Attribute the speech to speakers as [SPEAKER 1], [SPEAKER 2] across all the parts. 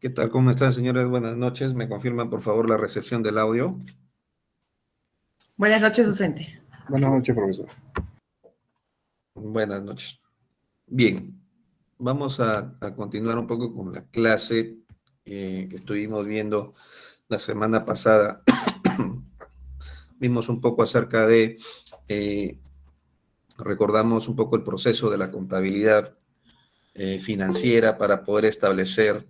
[SPEAKER 1] ¿Qué tal? ¿Cómo están, señores? Buenas noches. ¿Me confirman, por favor, la recepción del audio?
[SPEAKER 2] Buenas noches, docente.
[SPEAKER 3] Buenas noches, profesor.
[SPEAKER 1] Buenas noches. Bien, vamos a continuar un poco con la clase que estuvimos viendo la semana pasada. Vimos un poco acerca de, eh, recordamos un poco el proceso de la contabilidad financiera para poder establecer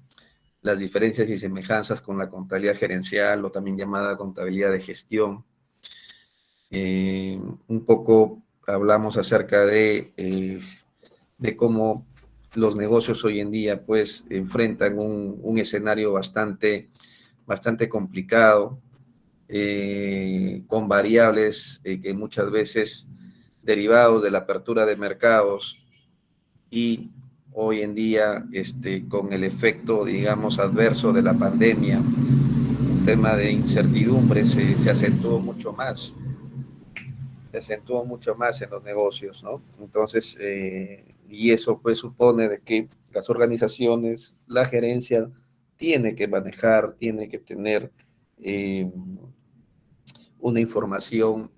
[SPEAKER 1] las diferencias y semejanzas con la contabilidad gerencial o también llamada contabilidad de gestión. Un poco hablamos acerca de cómo los negocios hoy en día pues enfrentan un escenario bastante complicado, con variables que muchas veces derivados de la apertura de mercados y hoy en día con el efecto, digamos, adverso de la pandemia, un tema de incertidumbre se acentuó mucho más. Se acentuó mucho más en los negocios, ¿no? Entonces, y eso pues supone de que las organizaciones, la gerencia tiene que manejar, tiene que tener eh, una información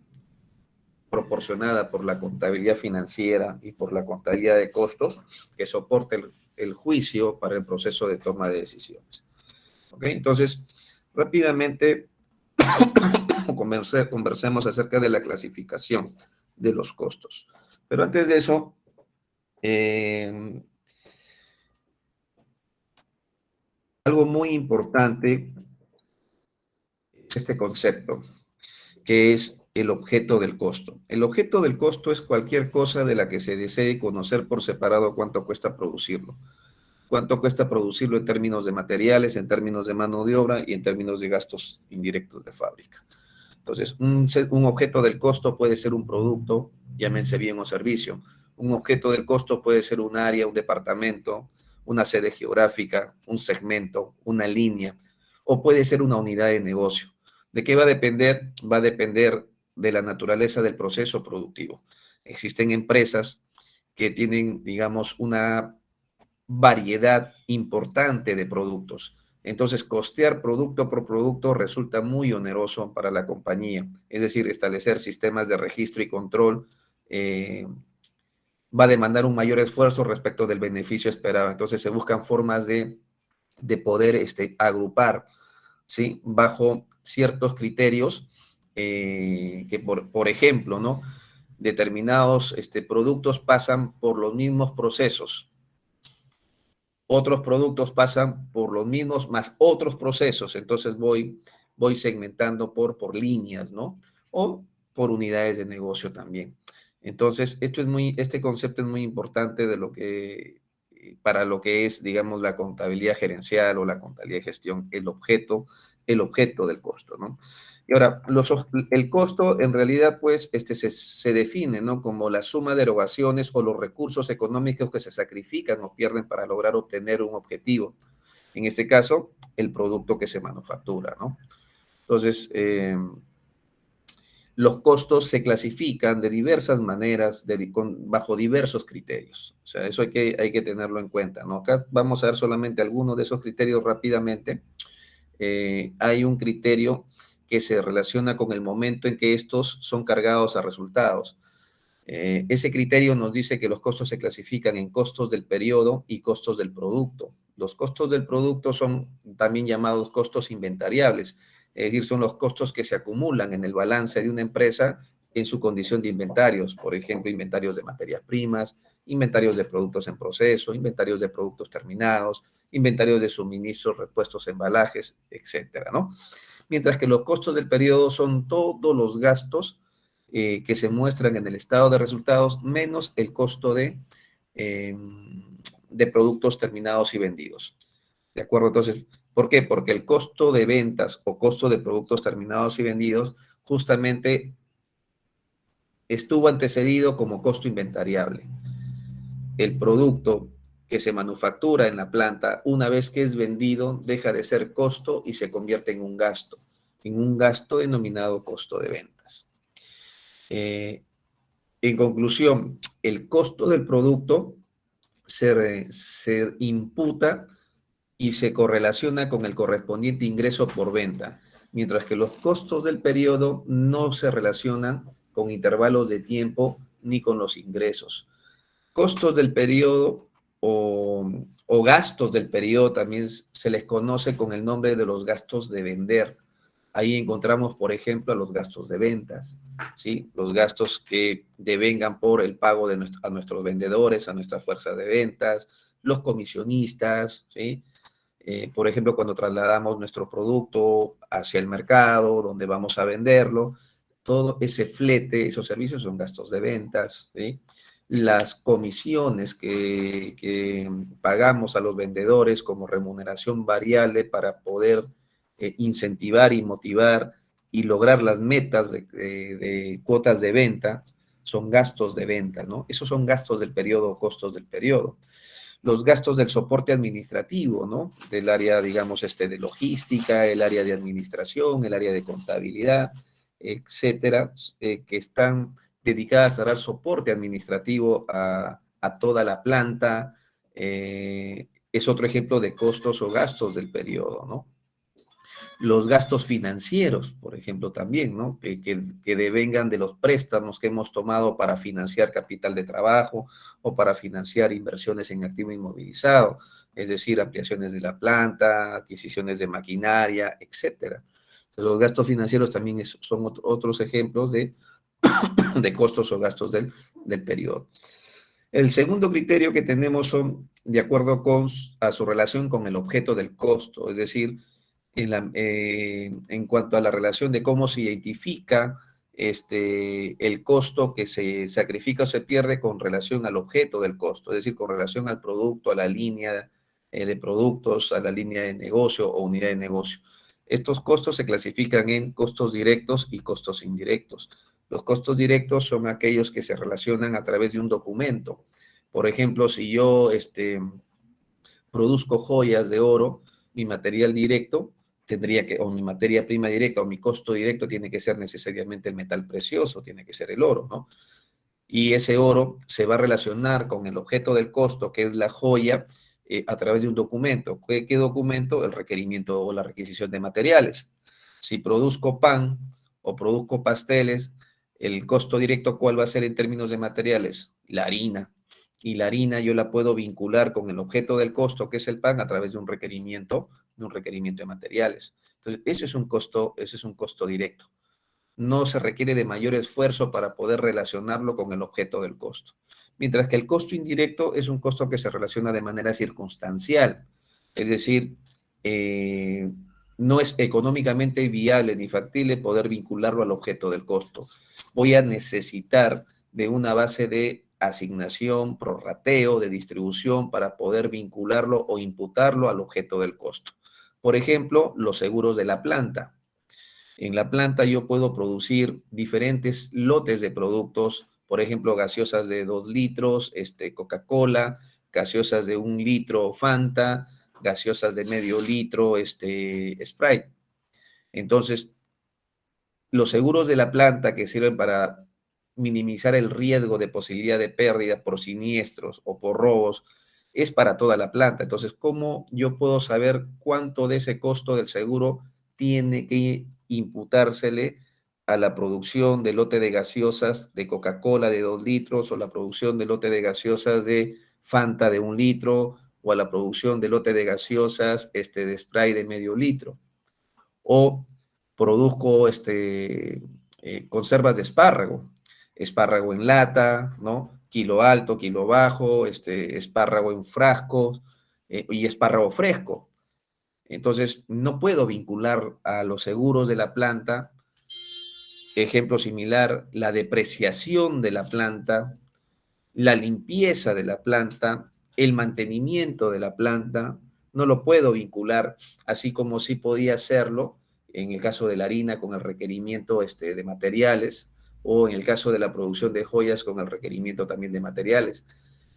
[SPEAKER 1] proporcionada por la contabilidad financiera y por la contabilidad de costos que soporte el juicio para el proceso de toma de decisiones. ¿Ok? Entonces, rápidamente conversemos acerca de la clasificación de los costos. Pero antes de eso, algo muy importante es este concepto, que es el objeto del costo. El objeto del costo es cualquier cosa de la que se desee conocer por separado cuánto cuesta producirlo. Cuánto cuesta producirlo en términos de materiales, en términos de mano de obra y en términos de gastos indirectos de fábrica. Entonces, un objeto del costo puede ser un producto, llámense bien o servicio. Un objeto del costo puede ser un área, un departamento, una sede geográfica, un segmento, una línea, o puede ser una unidad de negocio. ¿De qué va a depender? Va a depender de la naturaleza del proceso productivo. Existen empresas que tienen, digamos, una variedad importante de productos. Entonces, costear producto por producto resulta muy oneroso para la compañía. Es decir, establecer sistemas de registro y control va a demandar un mayor esfuerzo respecto del beneficio esperado. Entonces, se buscan formas de poder agrupar, ¿sí? Bajo ciertos criterios que, por ejemplo, ¿no? Determinados productos pasan por los mismos procesos. Otros productos pasan por los mismos, más otros procesos. Entonces voy segmentando por líneas, ¿no? O por unidades de negocio también. Entonces, este concepto es muy importante de lo que, para lo que es, digamos, la contabilidad gerencial o la contabilidad de gestión, el objeto del costo, ¿no? Y ahora, el costo en realidad, pues, se define, ¿no? Como la suma de erogaciones o los recursos económicos que se sacrifican o pierden para lograr obtener un objetivo. En este caso, el producto que se manufactura, ¿no? Entonces, los costos se clasifican de diversas maneras, bajo diversos criterios. O sea, eso hay que tenerlo en cuenta, ¿no? Acá vamos a ver solamente algunos de esos criterios rápidamente. Hay un criterio que se relaciona con el momento en que estos son cargados a resultados. Ese criterio nos dice que los costos se clasifican en costos del periodo y costos del producto. Los costos del producto son también llamados costos inventariables, es decir, son los costos que se acumulan en el balance de una empresa en su condición de inventarios, por ejemplo, inventarios de materias primas, inventarios de productos en proceso, inventarios de productos terminados, inventarios de suministros, repuestos, embalajes, etcétera, ¿no? Mientras que los costos del periodo son todos los gastos que se muestran en el estado de resultados menos el costo de productos terminados y vendidos. ¿De acuerdo? Entonces, ¿por qué? Porque el costo de ventas o costo de productos terminados y vendidos justamente estuvo antecedido como costo inventariable. El producto que se manufactura en la planta, una vez que es vendido, deja de ser costo y se convierte en un gasto denominado costo de ventas. En conclusión, el costo del producto se imputa y se correlaciona con el correspondiente ingreso por venta, mientras que los costos del periodo no se relacionan con intervalos de tiempo ni con los ingresos. Costos del periodo o gastos del periodo también se les conoce con el nombre de los gastos de vender. Ahí encontramos, por ejemplo, a los gastos de ventas, ¿sí? Los gastos que devengan por el pago a nuestros vendedores, a nuestra fuerza de ventas, los comisionistas, ¿sí? Por ejemplo, cuando trasladamos nuestro producto hacia el mercado, donde vamos a venderlo, todo ese flete, esos servicios son gastos de ventas, ¿sí? Las comisiones que pagamos a los vendedores como remuneración variable para poder incentivar y motivar y lograr las metas de cuotas de venta, son gastos de venta, ¿no? Esos son gastos del periodo, costos del periodo. Los gastos del soporte administrativo, ¿no? Del área, digamos, de logística, el área de administración, el área de contabilidad, etcétera, que están dedicadas a dar soporte administrativo a toda la planta. Es otro ejemplo de costos o gastos del periodo, ¿no? Los gastos financieros, por ejemplo, también, ¿no? Que devengan de los préstamos que hemos tomado para financiar capital de trabajo o para financiar inversiones en activo inmovilizado, es decir, ampliaciones de la planta, adquisiciones de maquinaria, etcétera. Entonces, los gastos financieros también son otros ejemplos de costos o gastos del periodo. El segundo criterio que tenemos son de acuerdo a su relación con el objeto del costo, es decir, en cuanto a la relación de cómo se identifica el costo que se sacrifica o se pierde con relación al objeto del costo, es decir, con relación al producto, a la línea de productos, a la línea de negocio o unidad de negocio. Estos costos se clasifican en costos directos y costos indirectos. Los costos directos son aquellos que se relacionan a través de un documento. Por ejemplo, si yo produzco joyas de oro, mi material directo tendría que, o mi materia prima directa, o mi costo directo tiene que ser necesariamente el metal precioso, tiene que ser el oro, ¿no? Y ese oro se va a relacionar con el objeto del costo, que es la joya, a través de un documento. ¿Qué documento? El requerimiento o la requisición de materiales. Si produzco pan o produzco pasteles, el costo directo, ¿cuál va a ser en términos de materiales? La harina. Y la harina yo la puedo vincular con el objeto del costo, que es el pan, a través de un requerimiento de materiales. Entonces, ese es un costo directo. No se requiere de mayor esfuerzo para poder relacionarlo con el objeto del costo. Mientras que el costo indirecto es un costo que se relaciona de manera circunstancial, es decir, no es económicamente viable ni factible poder vincularlo al objeto del costo. Voy a necesitar de una base de asignación, prorrateo, de distribución para poder vincularlo o imputarlo al objeto del costo. Por ejemplo, los seguros de la planta. En la planta yo puedo producir diferentes lotes de productos, por ejemplo, gaseosas de 2 litros, Coca-Cola, gaseosas de 1 litro, Fanta, gaseosas de medio litro, Sprite. Entonces, los seguros de la planta que sirven para minimizar el riesgo de posibilidad de pérdida por siniestros o por robos es para toda la planta. Entonces, ¿cómo yo puedo saber cuánto de ese costo del seguro tiene que imputársele a la producción de lote de gaseosas de Coca-Cola de 2 litros o la producción de lote de gaseosas de Fanta de 1 litro o a la producción de lote de gaseosas de Sprite de medio litro? O produzco conservas de espárrago en lata, ¿no? Kilo alto, kilo bajo, espárrago en frascos y espárrago fresco. Entonces, no puedo vincular a los seguros de la planta, ejemplo similar, la depreciación de la planta, la limpieza de la planta, el mantenimiento de la planta, no lo puedo vincular, así como sí podía hacerlo en el caso de la harina con el requerimiento de materiales, o en el caso de la producción de joyas con el requerimiento también de materiales.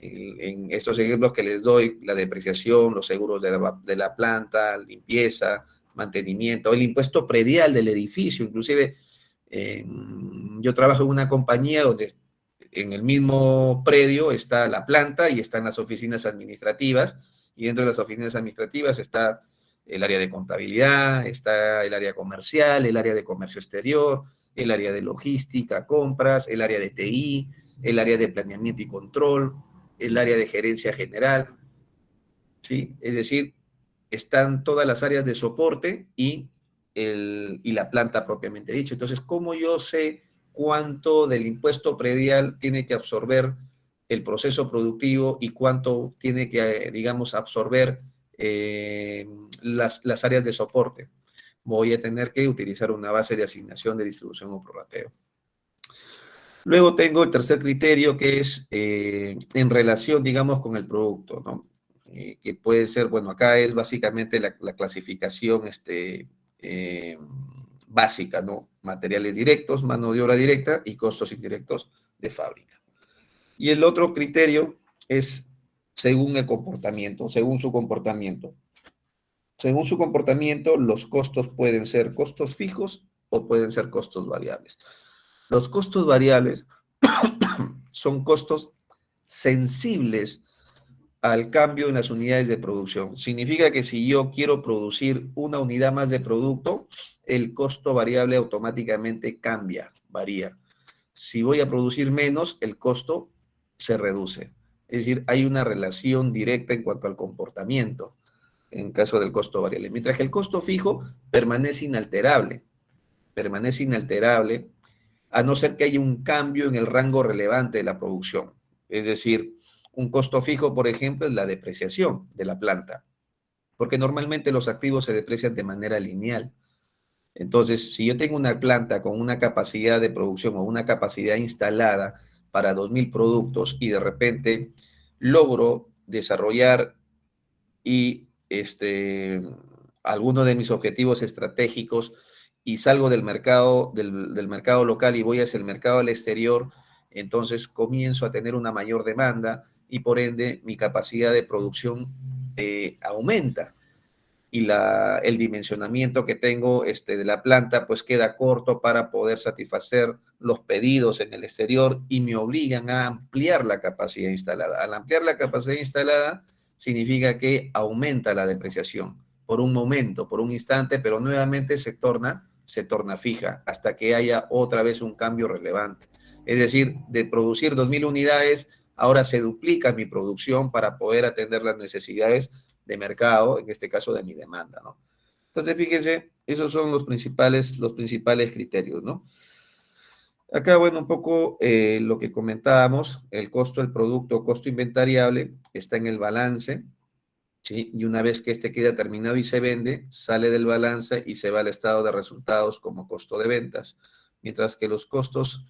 [SPEAKER 1] En estos ejemplos que les doy, la depreciación, los seguros de la planta, limpieza, mantenimiento, el impuesto predial del edificio, inclusive yo trabajo en una compañía donde en el mismo predio está la planta y están las oficinas administrativas, Y dentro de las oficinas administrativas está el área de contabilidad, está el área comercial, el área de comercio exterior, el área de logística, compras, el área de TI, el área de planeamiento y control, el área de gerencia general, ¿sí? Es decir, están todas las áreas de soporte y la planta propiamente dicho. Entonces, ¿cómo yo sé cuánto del impuesto predial tiene que absorber el proceso productivo y cuánto tiene que, digamos, absorber las áreas de soporte? Voy a tener que utilizar una base de asignación de distribución o prorrateo. Luego tengo el tercer criterio que es en relación, digamos, con el producto, ¿no? Que puede ser, bueno, acá es básicamente la clasificación eh, básica, ¿no? Materiales directos, mano de obra directa y costos indirectos de fábrica. Y el otro criterio es según el comportamiento, según su comportamiento. Según su comportamiento, los costos pueden ser costos fijos o pueden ser costos variables. Los costos variables son costos sensibles al cambio en las unidades de producción. Significa que si yo quiero producir una unidad más de producto, el costo variable automáticamente cambia, varía. Si voy a producir menos, el costo se reduce. Es decir, hay una relación directa en cuanto al comportamiento en caso del costo variable. Mientras que el costo fijo permanece inalterable a no ser que haya un cambio en el rango relevante de la producción. Es decir, un costo fijo, por ejemplo, es la depreciación de la planta, porque normalmente los activos se deprecian de manera lineal. Entonces, si yo tengo una planta con una capacidad de producción o una capacidad instalada para 2.000 productos y de repente logro desarrollar y alguno de mis objetivos estratégicos y salgo del mercado local y voy hacia el mercado al exterior, entonces comienzo a tener una mayor demanda y por ende mi capacidad de producción aumenta y el dimensionamiento que tengo de la planta pues queda corto para poder satisfacer los pedidos en el exterior y me obligan a ampliar la capacidad instalada. Al ampliar la capacidad instalada significa que aumenta la depreciación por un momento, por un instante, pero nuevamente se torna fija hasta que haya otra vez un cambio relevante. Es decir, de producir 2.000 unidades, ahora se duplica mi producción para poder atender las necesidades de mercado, en este caso de mi demanda, ¿no? Entonces, fíjense, esos son los principales criterios, ¿no? Acá, bueno, un poco lo que comentábamos, el costo del producto, costo inventariable, está en el balance, ¿sí? Y una vez que este queda terminado y se vende, sale del balance y se va al estado de resultados como costo de ventas, mientras que los costos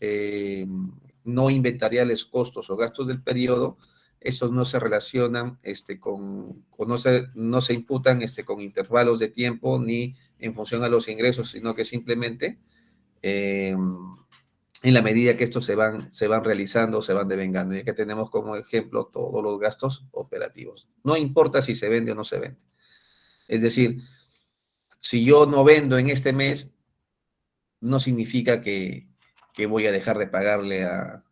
[SPEAKER 1] no inventariales, costos o gastos del periodo, esos no se relacionan o no se imputan con intervalos de tiempo ni en función a los ingresos, sino que simplemente eh, en la medida que estos se van realizando, se van devengando. Y aquí tenemos como ejemplo todos los gastos operativos. No importa si se vende o no se vende. Es decir, si yo no vendo en este mes, no significa que voy a dejar de pagarle a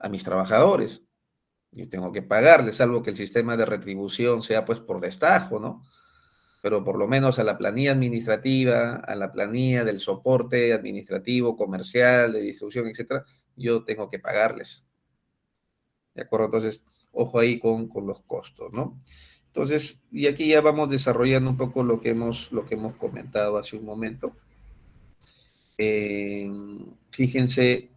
[SPEAKER 1] mis trabajadores. Yo tengo que pagarles, salvo que el sistema de retribución sea pues por destajo, ¿no? Pero por lo menos a la planilla administrativa, a la planilla del soporte administrativo, comercial, de distribución, etcétera, yo tengo que pagarles. ¿De acuerdo? Entonces, ojo ahí con los costos, ¿no? Entonces, y aquí ya vamos desarrollando un poco lo que hemos comentado hace un momento. Eh, Fíjense,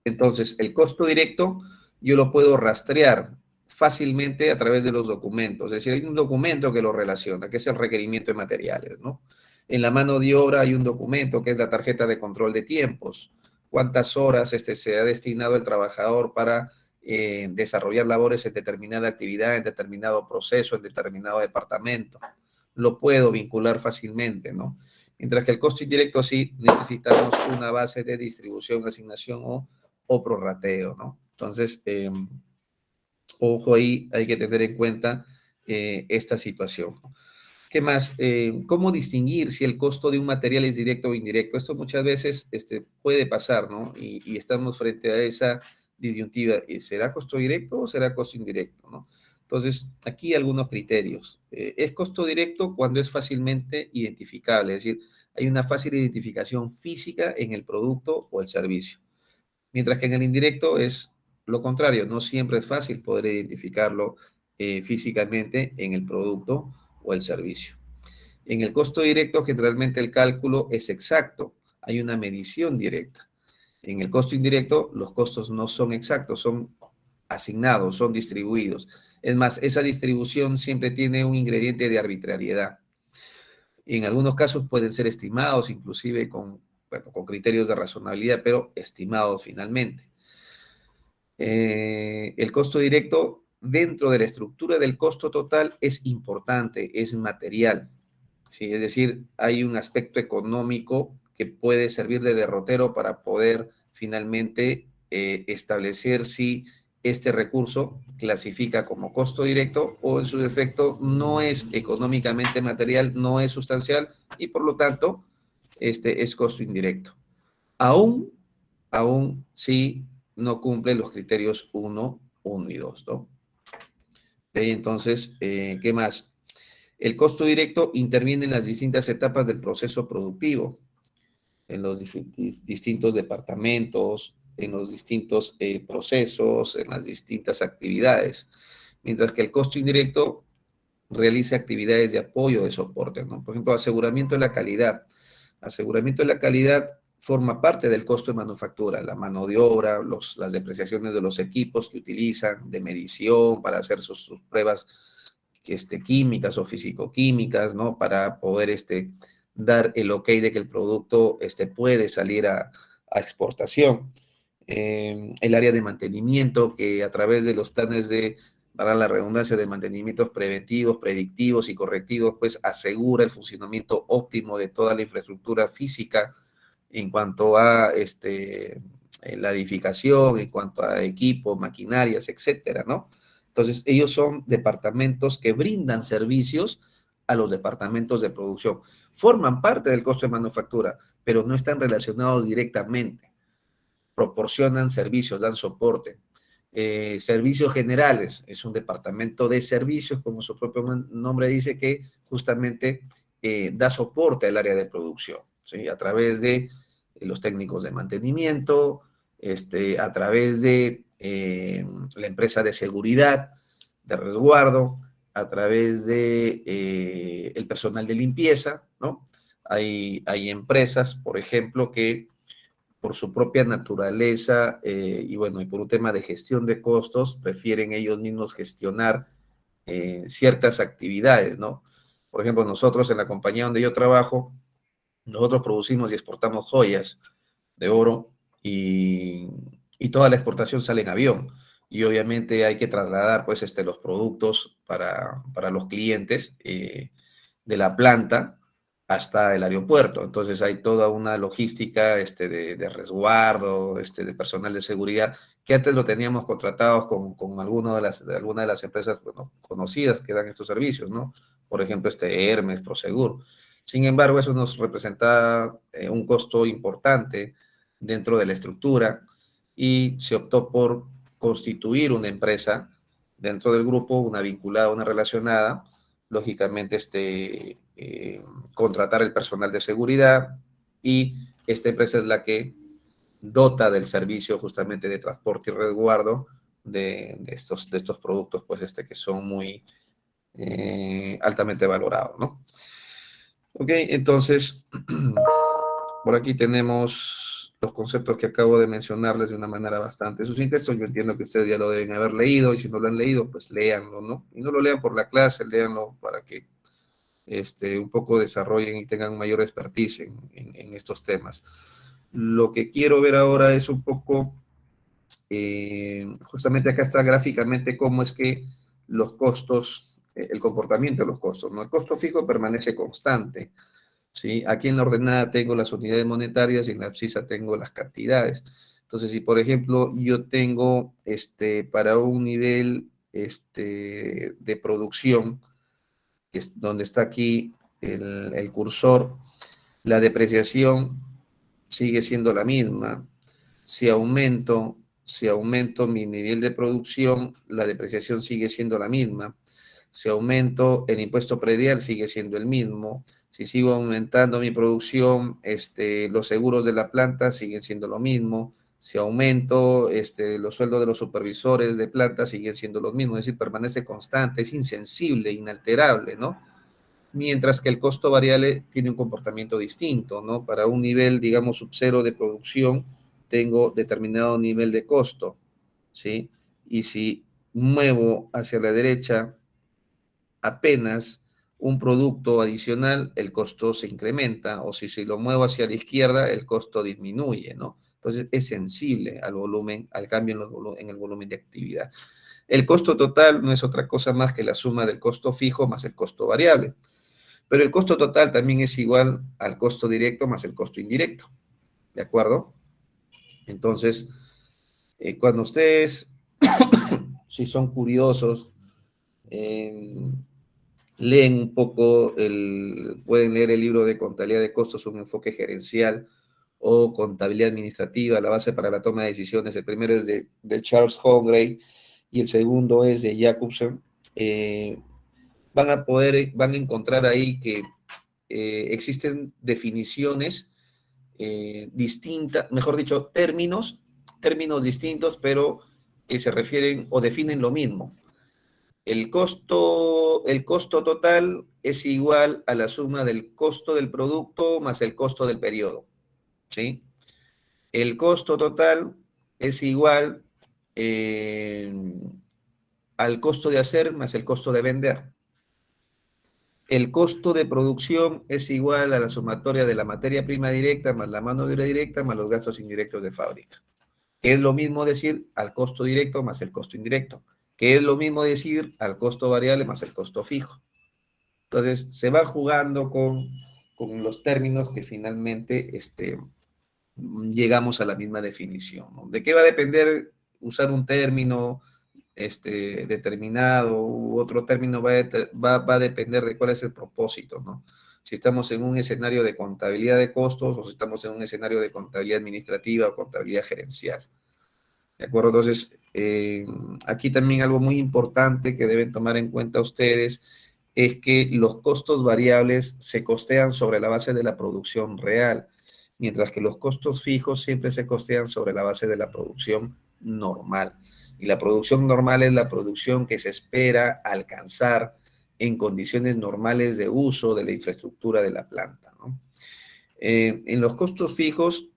[SPEAKER 1] entonces, el costo directo yo lo puedo rastrear fácilmente a través de los documentos. Es decir, hay un documento que lo relaciona, que es el requerimiento de materiales, ¿no? En la mano de obra hay un documento que es la tarjeta de control de tiempos. ¿Cuántas horas se ha destinado el trabajador para desarrollar labores en determinada actividad, en determinado proceso, en determinado departamento? Lo puedo vincular fácilmente, ¿no? Mientras que el costo indirecto sí necesitamos una base de distribución, asignación o prorrateo, ¿no? Entonces, ojo ahí, hay que tener en cuenta esta situación. ¿Qué más? ¿Cómo distinguir si el costo de un material es directo o indirecto? Esto muchas veces puede pasar, ¿no? Y estamos frente a esa disyuntiva. ¿Será costo directo o será costo indirecto, no? Entonces, aquí algunos criterios. Es costo directo cuando es fácilmente identificable, es decir, hay una fácil identificación física en el producto o el servicio. Mientras que en el indirecto es lo contrario, no siempre es fácil poder identificarlo físicamente en el producto o el servicio. En el costo directo, generalmente el cálculo es exacto, hay una medición directa. En el costo indirecto, los costos no son exactos, son asignados, son distribuidos. Es más, esa distribución siempre tiene un ingrediente de arbitrariedad. En algunos casos pueden ser estimados, inclusive con, bueno, con criterios de razonabilidad, pero estimados finalmente. El costo directo dentro de la estructura del costo total es importante, es material. ¿Sí? Es decir, hay un aspecto económico que puede servir de derrotero para poder finalmente establecer si este recurso clasifica como costo directo o en su defecto no es económicamente material, no es sustancial y por lo tanto este es costo indirecto. Aún, aún si no cumple los criterios 1, 1 y 2, ¿no? Entonces, ¿qué más? El costo directo interviene en las distintas etapas del proceso productivo, en los distintos departamentos, en los distintos procesos, en las distintas actividades, mientras que el costo indirecto realiza actividades de apoyo, de soporte, ¿no? Por ejemplo, aseguramiento de la calidad. Aseguramiento de la calidad forma parte del costo de manufactura, la mano de obra, las depreciaciones de los equipos que utilizan, de medición para hacer sus pruebas químicas o físico-químicas, ¿no? Para poder dar el ok de que el producto puede salir a exportación. El área de mantenimiento, que a través de los planes para la redundancia de mantenimientos preventivos, predictivos y correctivos, pues asegura el funcionamiento óptimo de toda la infraestructura física en cuanto a la edificación, en cuanto a equipos, maquinarias, etcétera, ¿no? Entonces, ellos son departamentos que brindan servicios a los departamentos de producción. Forman parte del costo de manufactura, pero no están relacionados directamente. Proporcionan servicios, dan soporte. Servicios generales, es un departamento de servicios, como su propio nombre dice, que justamente da soporte al área de producción, ¿sí? A través de los técnicos de mantenimiento, a través de la empresa de seguridad, de resguardo, a través de el personal de limpieza, ¿no? Hay empresas, por ejemplo, que por su propia naturaleza y bueno, y por un tema de gestión de costos, prefieren ellos mismos gestionar ciertas actividades, ¿no? Por ejemplo, nosotros en la compañía donde yo trabajo, nosotros producimos y exportamos joyas de oro y toda la exportación sale en avión. Y obviamente hay que trasladar pues los productos para los clientes de la planta hasta el aeropuerto. Entonces hay toda una logística de resguardo, de personal de seguridad, que antes lo teníamos contratados con alguna de las empresas bueno, conocidas que dan estos servicios, ¿no? Por ejemplo, Hermes, Prosegur. Sin embargo, eso nos representa un costo importante dentro de la estructura y se optó por constituir una empresa dentro del grupo, una vinculada, una relacionada, lógicamente contratar el personal de seguridad y esta empresa es la que dota del servicio justamente de transporte y resguardo de estos productos pues que son muy altamente valorados, ¿no? Ok, entonces por aquí tenemos los conceptos que acabo de mencionarles de una manera bastante sucinta. Esto yo entiendo que ustedes ya lo deben haber leído y si no lo han leído, pues léanlo, ¿no? Y no lo lean por la clase, léanlo para que un poco desarrollen y tengan mayor expertise en estos temas. Lo que quiero ver ahora es un poco, justamente acá está gráficamente cómo es que los costos, el comportamiento de los costos, ¿no? El costo fijo permanece constante, ¿sí? Aquí en la ordenada tengo las unidades monetarias y en la abscisa tengo las cantidades. Entonces, si por ejemplo yo tengo para un nivel de producción, que es donde está aquí el cursor, la depreciación sigue siendo la misma. Si aumento si aumento mi nivel de producción, la depreciación sigue siendo la misma. Si aumento el impuesto predial, sigue siendo el mismo. Si sigo aumentando mi producción, los seguros de la planta siguen siendo lo mismo. Si aumento los sueldos de los supervisores de planta, siguen siendo los mismos. Es decir, permanece constante, es insensible, inalterable, ¿no? Mientras que el costo variable tiene un comportamiento distinto, ¿no? Para un nivel, digamos, sub cero de producción, tengo determinado nivel de costo, ¿sí? Y si muevo hacia la derecha apenas un producto adicional, el costo se incrementa, o si lo muevo hacia la izquierda, el costo disminuye, ¿no? Entonces es sensible al volumen, al cambio en el volumen de actividad. El costo total no es otra cosa más que la suma del costo fijo más el costo variable. Pero el costo total también es igual al costo directo más el costo indirecto, ¿de acuerdo? Entonces, cuando ustedes, si son curiosos, leen un poco, pueden leer el libro de Contabilidad de Costos, un enfoque gerencial, o Contabilidad Administrativa, la base para la toma de decisiones. El primero es de Charles Holmgren y el segundo es de Jacobson. Van a encontrar ahí que existen definiciones distintas, mejor dicho, términos distintos, pero que se refieren o definen lo mismo. El costo total es igual a la suma del costo del producto más el costo del periodo, ¿sí? El costo total es igual eh, al costo de hacer más el costo de vender. El costo de producción es igual a la sumatoria de la materia prima directa más la mano de obra directa más los gastos indirectos de fábrica. Que es lo mismo decir al costo directo más el costo indirecto. Que es lo mismo decir al costo variable más el costo fijo. Entonces, se va jugando con los términos que finalmente llegamos a la misma definición, ¿no? ¿De qué va a depender usar un término determinado u otro término? Va a depender de cuál es el propósito, ¿no? Si estamos en un escenario de contabilidad de costos o si estamos en un escenario de contabilidad administrativa o contabilidad gerencial. ¿De acuerdo? Entonces, aquí también algo muy importante que deben tomar en cuenta ustedes es que los costos variables se costean sobre la base de la producción real, mientras que los costos fijos siempre se costean sobre la base de la producción normal. Y la producción normal es la producción que se espera alcanzar en condiciones normales de uso de la infraestructura de la planta, ¿no? En los costos fijos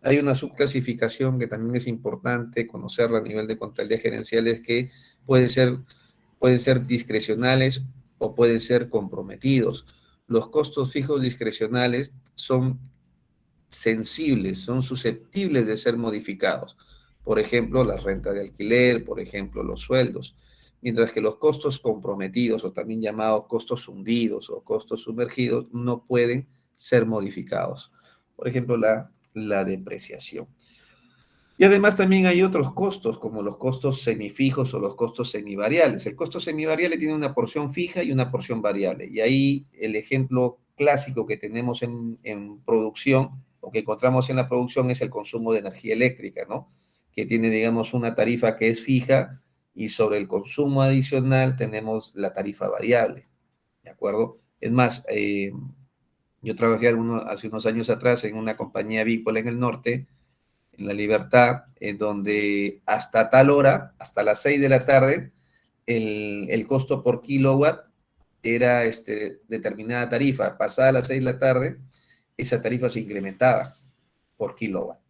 [SPEAKER 1] hay una subclasificación que también es importante conocerla a nivel de contabilidad gerencial, es que pueden ser discrecionales o pueden ser comprometidos. Los costos fijos discrecionales son sensibles, son susceptibles de ser modificados. Por ejemplo, la renta de alquiler, por ejemplo, los sueldos. Mientras que los costos comprometidos, o también llamados costos hundidos o costos sumergidos, no pueden ser modificados. Por ejemplo, la depreciación. Y además también hay otros costos, como los costos semifijos o los costos semivariables. El costo semivariable tiene una porción fija y una porción variable. Y ahí el ejemplo clásico que tenemos en producción, o que encontramos en la producción, es el consumo de energía eléctrica, ¿no? Que tiene, digamos, una tarifa que es fija y sobre el consumo adicional tenemos la tarifa variable, ¿de acuerdo? Es más, yo trabajé hace unos años atrás en una compañía avícola en el norte, en La Libertad, en donde hasta tal hora, hasta las 6 de la tarde, el costo por kilowatt era determinada tarifa. Pasada las 6 de la tarde, esa tarifa se incrementaba por kilowatt,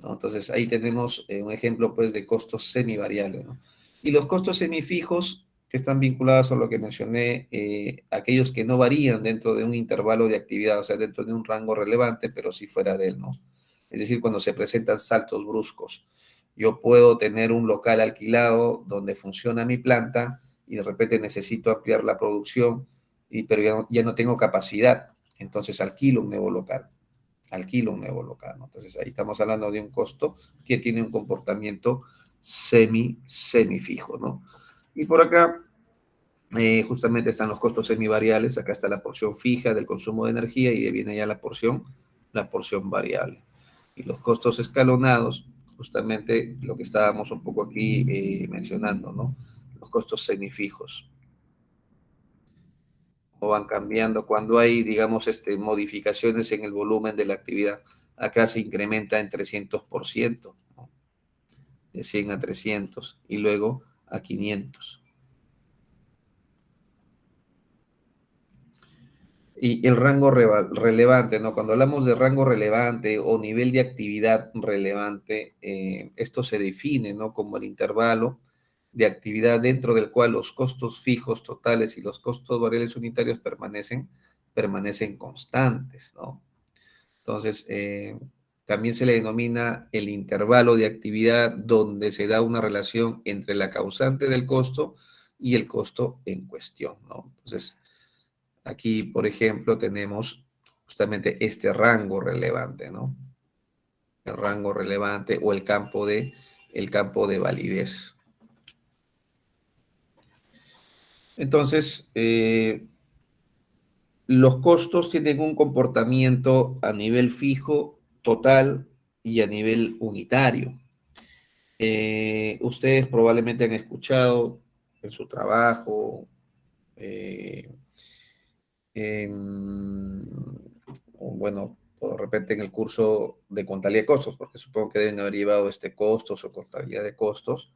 [SPEAKER 1] ¿no? Entonces ahí tenemos un ejemplo pues de costos semivariables, ¿no? Y los costos semifijos que están vinculados a lo que mencioné, aquellos que no varían dentro de un intervalo de actividad, o sea, dentro de un rango relevante, pero sí fuera de él, ¿no? Es decir, cuando se presentan saltos bruscos. Yo puedo tener un local alquilado donde funciona mi planta y de repente necesito ampliar la producción, pero ya no tengo capacidad. Entonces alquilo un nuevo local. ¿No? Entonces ahí estamos hablando de un costo que tiene un comportamiento semifijo, ¿no? Y por acá justamente están los costos semivariales. Acá está la porción fija del consumo de energía y viene ya la porción variable. Y los costos escalonados, justamente lo que estábamos un poco aquí mencionando, ¿no? Los costos semifijos. O van cambiando cuando hay, digamos, modificaciones en el volumen de la actividad. Acá se incrementa en 300%, ¿no? De 100 a 300 y luego a 500. Y el rango relevante, ¿no? Cuando hablamos de rango relevante o nivel de actividad relevante, esto se define, ¿no? Como el intervalo de actividad dentro del cual los costos fijos totales y los costos variables unitarios permanecen constantes, ¿no? Entonces, también se le denomina el intervalo de actividad donde se da una relación entre la causante del costo y el costo en cuestión, ¿no? Entonces, aquí, por ejemplo, tenemos justamente este rango relevante, ¿no? El rango relevante o el campo de validez. Entonces, los costos tienen un comportamiento a nivel fijo, total y a nivel unitario. Ustedes probablemente han escuchado en su trabajo, eh, en, bueno, o de repente en el curso de contabilidad de costos, porque supongo que deben haber llevado costos o contabilidad de costos,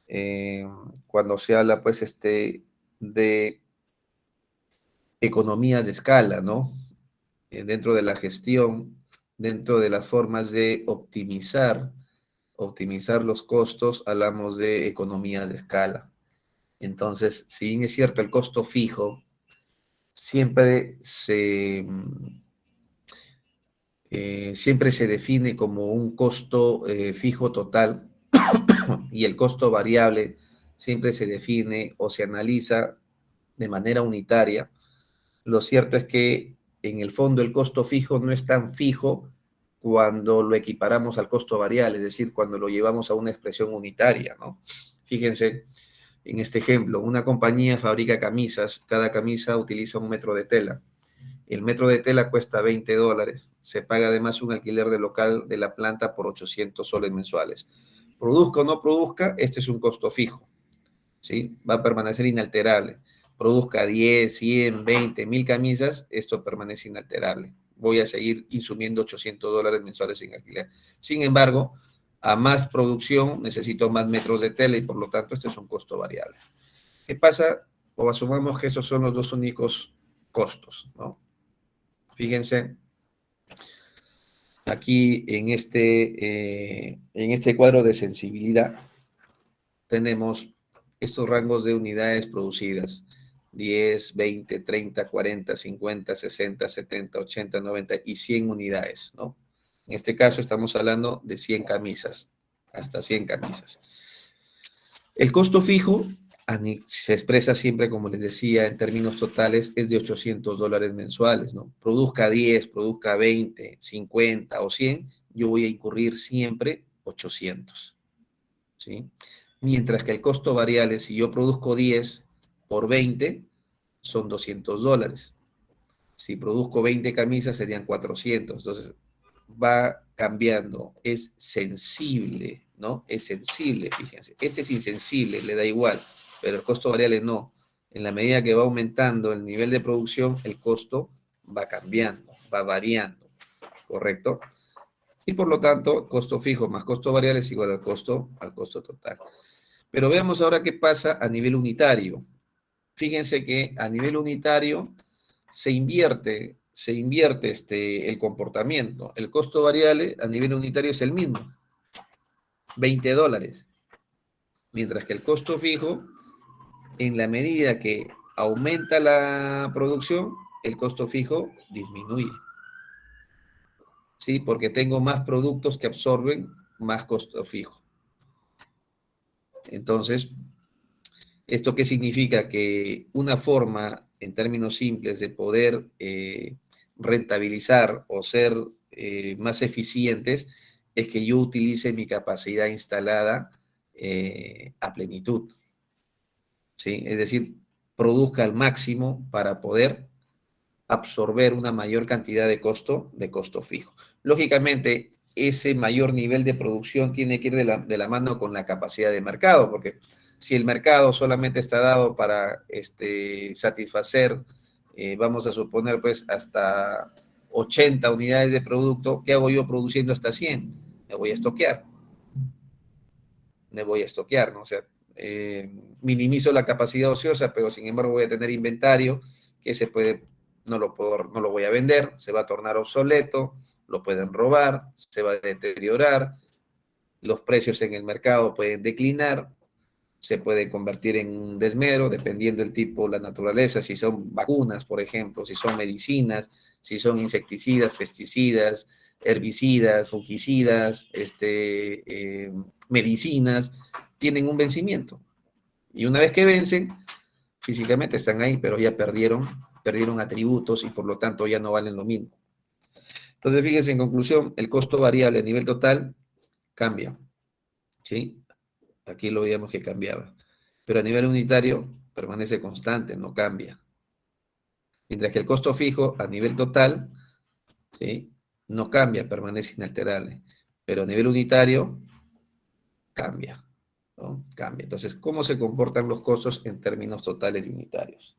[SPEAKER 1] eh, cuando se habla pues de economías de escala, ¿no? Dentro de la gestión, dentro de las formas de optimizar los costos, hablamos de economías de escala. Entonces, si bien es cierto, el costo fijo siempre siempre se define como un costo fijo total y el costo variable siempre se define o se analiza de manera unitaria. Lo cierto es que en el fondo el costo fijo no es tan fijo cuando lo equiparamos al costo variable, es decir, cuando lo llevamos a una expresión unitaria, ¿no? Fíjense en este ejemplo, una compañía fabrica camisas, cada camisa utiliza un metro de tela. El metro de tela cuesta $20. Se paga además un alquiler de local de la planta por 800 soles mensuales. Produzca o no produzca, este es un costo fijo, ¿sí? Va a permanecer inalterable. Produzca 10, 100, 20, 1000 camisas, esto permanece inalterable. Voy a seguir insumiendo $800 mensuales en alquiler. Sin embargo, a más producción necesito más metros de tela y por lo tanto este es un costo variable. ¿Qué pasa? O asumamos que esos son los dos únicos costos, ¿no? Fíjense, aquí en este cuadro de sensibilidad tenemos estos rangos de unidades producidas: 10, 20, 30, 40, 50, 60, 70, 80, 90 y 100 unidades, ¿no? En este caso estamos hablando de 100 camisas, hasta 100 camisas. El costo fijo se expresa siempre, como les decía, en términos totales, es de $800 mensuales, ¿no? Produzca 10, produzca 20, 50 o 100, yo voy a incurrir siempre 800, ¿sí? Mientras que el costo variable, si yo produzco 10 por 20, son $200. Si produzco 20 camisas, serían 400. Entonces, va cambiando, es sensible, ¿no? Es sensible, fíjense. Este es insensible, le da igual, pero el costo variable no. En la medida que va aumentando el nivel de producción, el costo va cambiando, va variando, ¿correcto? Y por lo tanto, costo fijo más costo variable es igual al costo total. Pero veamos ahora qué pasa a nivel unitario. Fíjense que a nivel unitario se invierte el comportamiento. El costo variable a nivel unitario es el mismo, $20. Mientras que el costo fijo, en la medida que aumenta la producción, el costo fijo disminuye. ¿Sí? Porque tengo más productos que absorben más costo fijo. Entonces, ¿esto qué significa? Que una forma, en términos simples, de poder rentabilizar o ser más eficientes es que yo utilice mi capacidad instalada a plenitud, ¿sí? Es decir, produzca al máximo para poder absorber una mayor cantidad de costo fijo. Lógicamente, ese mayor nivel de producción tiene que ir de la mano con la capacidad de mercado, porque si el mercado solamente está dado para satisfacer, vamos a suponer, pues, hasta 80 unidades de producto, ¿qué hago yo produciendo hasta 100? Me voy a estoquear, ¿no? O sea, minimizo la capacidad ociosa, pero sin embargo voy a tener inventario que no lo voy a vender, se va a tornar obsoleto, lo pueden robar, se va a deteriorar, los precios en el mercado pueden declinar, se pueden convertir en un desmedro, dependiendo del tipo, la naturaleza, si son vacunas, por ejemplo, si son medicinas, si son insecticidas, pesticidas, herbicidas, fungicidas, medicinas, tienen un vencimiento. Y una vez que vencen, físicamente están ahí, pero ya perdieron atributos y por lo tanto ya no valen lo mismo. Entonces, fíjense, en conclusión, el costo variable a nivel total cambia, ¿sí? Aquí lo veíamos que cambiaba. Pero a nivel unitario permanece constante, no cambia. Mientras que el costo fijo a nivel total, ¿sí? No cambia, permanece inalterable. Pero a nivel unitario cambia, ¿no? Cambia. Entonces, ¿cómo se comportan los costos en términos totales y unitarios?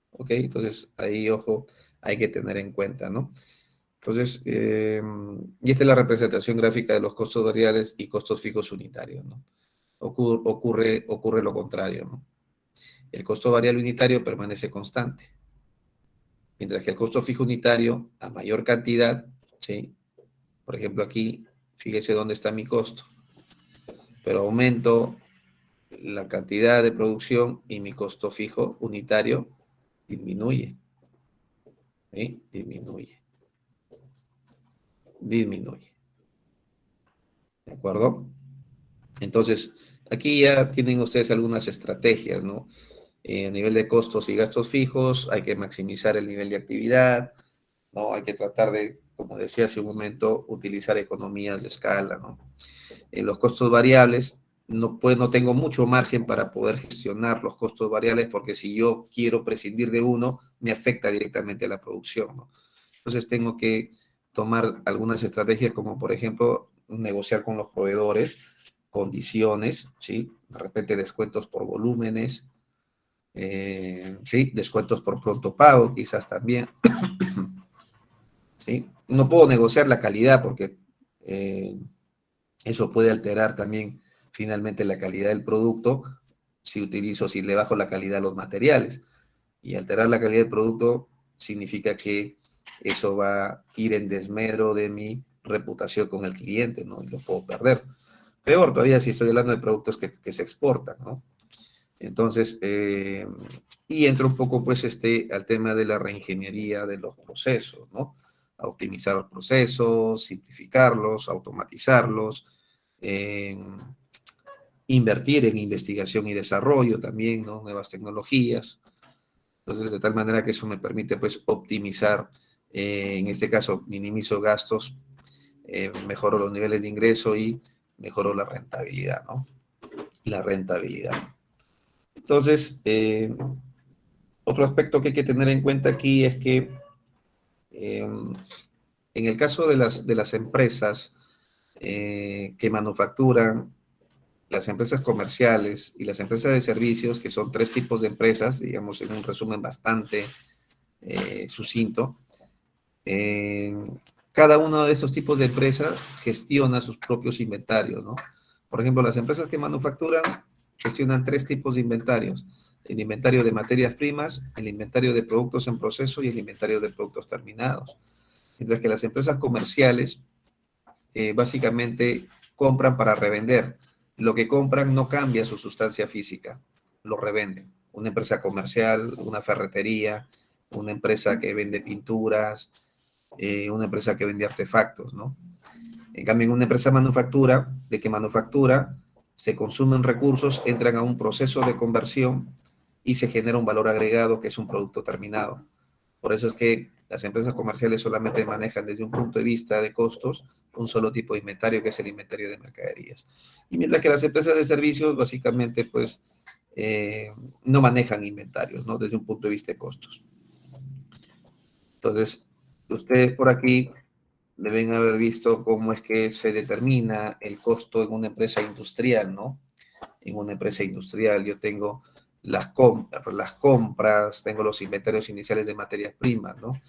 [SPEAKER 1] ¿Ok? Entonces, ahí, ojo, hay que tener en cuenta, ¿no? Entonces, y esta es la representación gráfica de los costos variables y costos fijos unitarios, ¿no? Ocurre lo contrario, ¿no? El costo variable unitario permanece constante, mientras que el costo fijo unitario, a mayor cantidad, ¿sí? Por ejemplo, aquí, fíjese dónde está mi costo, pero aumento la cantidad de producción y mi costo fijo unitario disminuye, ¿sí? Disminuye, ¿de acuerdo? Entonces, aquí ya tienen ustedes algunas estrategias, ¿no? A nivel de costos y gastos fijos, hay que maximizar el nivel de actividad, ¿no? Hay que tratar de, como decía hace un momento, utilizar economías de escala, ¿no? Los costos variables, no tengo mucho margen para poder gestionar los costos variables porque si yo quiero prescindir de uno, me afecta directamente a la producción, ¿no? Entonces tengo que tomar algunas estrategias como, por ejemplo, negociar con los proveedores condiciones, ¿sí? De repente descuentos por volúmenes, ¿sí? Descuentos por pronto pago, quizás también, ¿sí? No puedo negociar la calidad porque eso puede alterar también finalmente la calidad del producto si le bajo la calidad a los materiales. Y alterar la calidad del producto significa que eso va a ir en desmedro de mi reputación con el cliente, ¿no? Y lo puedo perder. Peor todavía si estoy hablando de productos que se exportan, ¿no? Entonces, y entra un poco pues al tema de la reingeniería de los procesos, ¿no? A optimizar los procesos, simplificarlos, automatizarlos, eh, invertir en investigación y desarrollo también, ¿no? Nuevas tecnologías. Entonces, de tal manera que eso me permite pues optimizar, en este caso, minimizo gastos, mejoro los niveles de ingreso y mejoro la rentabilidad, ¿no? La rentabilidad. Entonces, otro aspecto que hay que tener en cuenta aquí es que en el caso de las empresas que manufacturan, las empresas comerciales y las empresas de servicios, que son tres tipos de empresas, digamos en un resumen bastante sucinto, eh, cada uno de estos tipos de empresas gestiona sus propios inventarios, ¿no? Por ejemplo, las empresas que manufacturan gestionan tres tipos de inventarios: el inventario de materias primas, el inventario de productos en proceso y el inventario de productos terminados. Mientras que las empresas comerciales básicamente compran para revender. Lo que compran no cambia su sustancia física, lo revenden. Una empresa comercial, una ferretería, una empresa que vende pinturas, una empresa que vende artefactos, ¿no? En cambio, en una empresa que manufactura, se consumen recursos, entran a un proceso de conversión y se genera un valor agregado que es un producto terminado. Por eso es que las empresas comerciales solamente manejan desde un punto de vista de costos un solo tipo de inventario, que es el inventario de mercaderías. Y mientras que las empresas de servicios básicamente pues no manejan inventarios, ¿no? Desde un punto de vista de costos. Entonces, ustedes por aquí deben haber visto cómo es que se determina el costo en una empresa industrial, ¿no? En una empresa industrial yo tengo las compras, tengo los inventarios iniciales de materias primas, ¿no?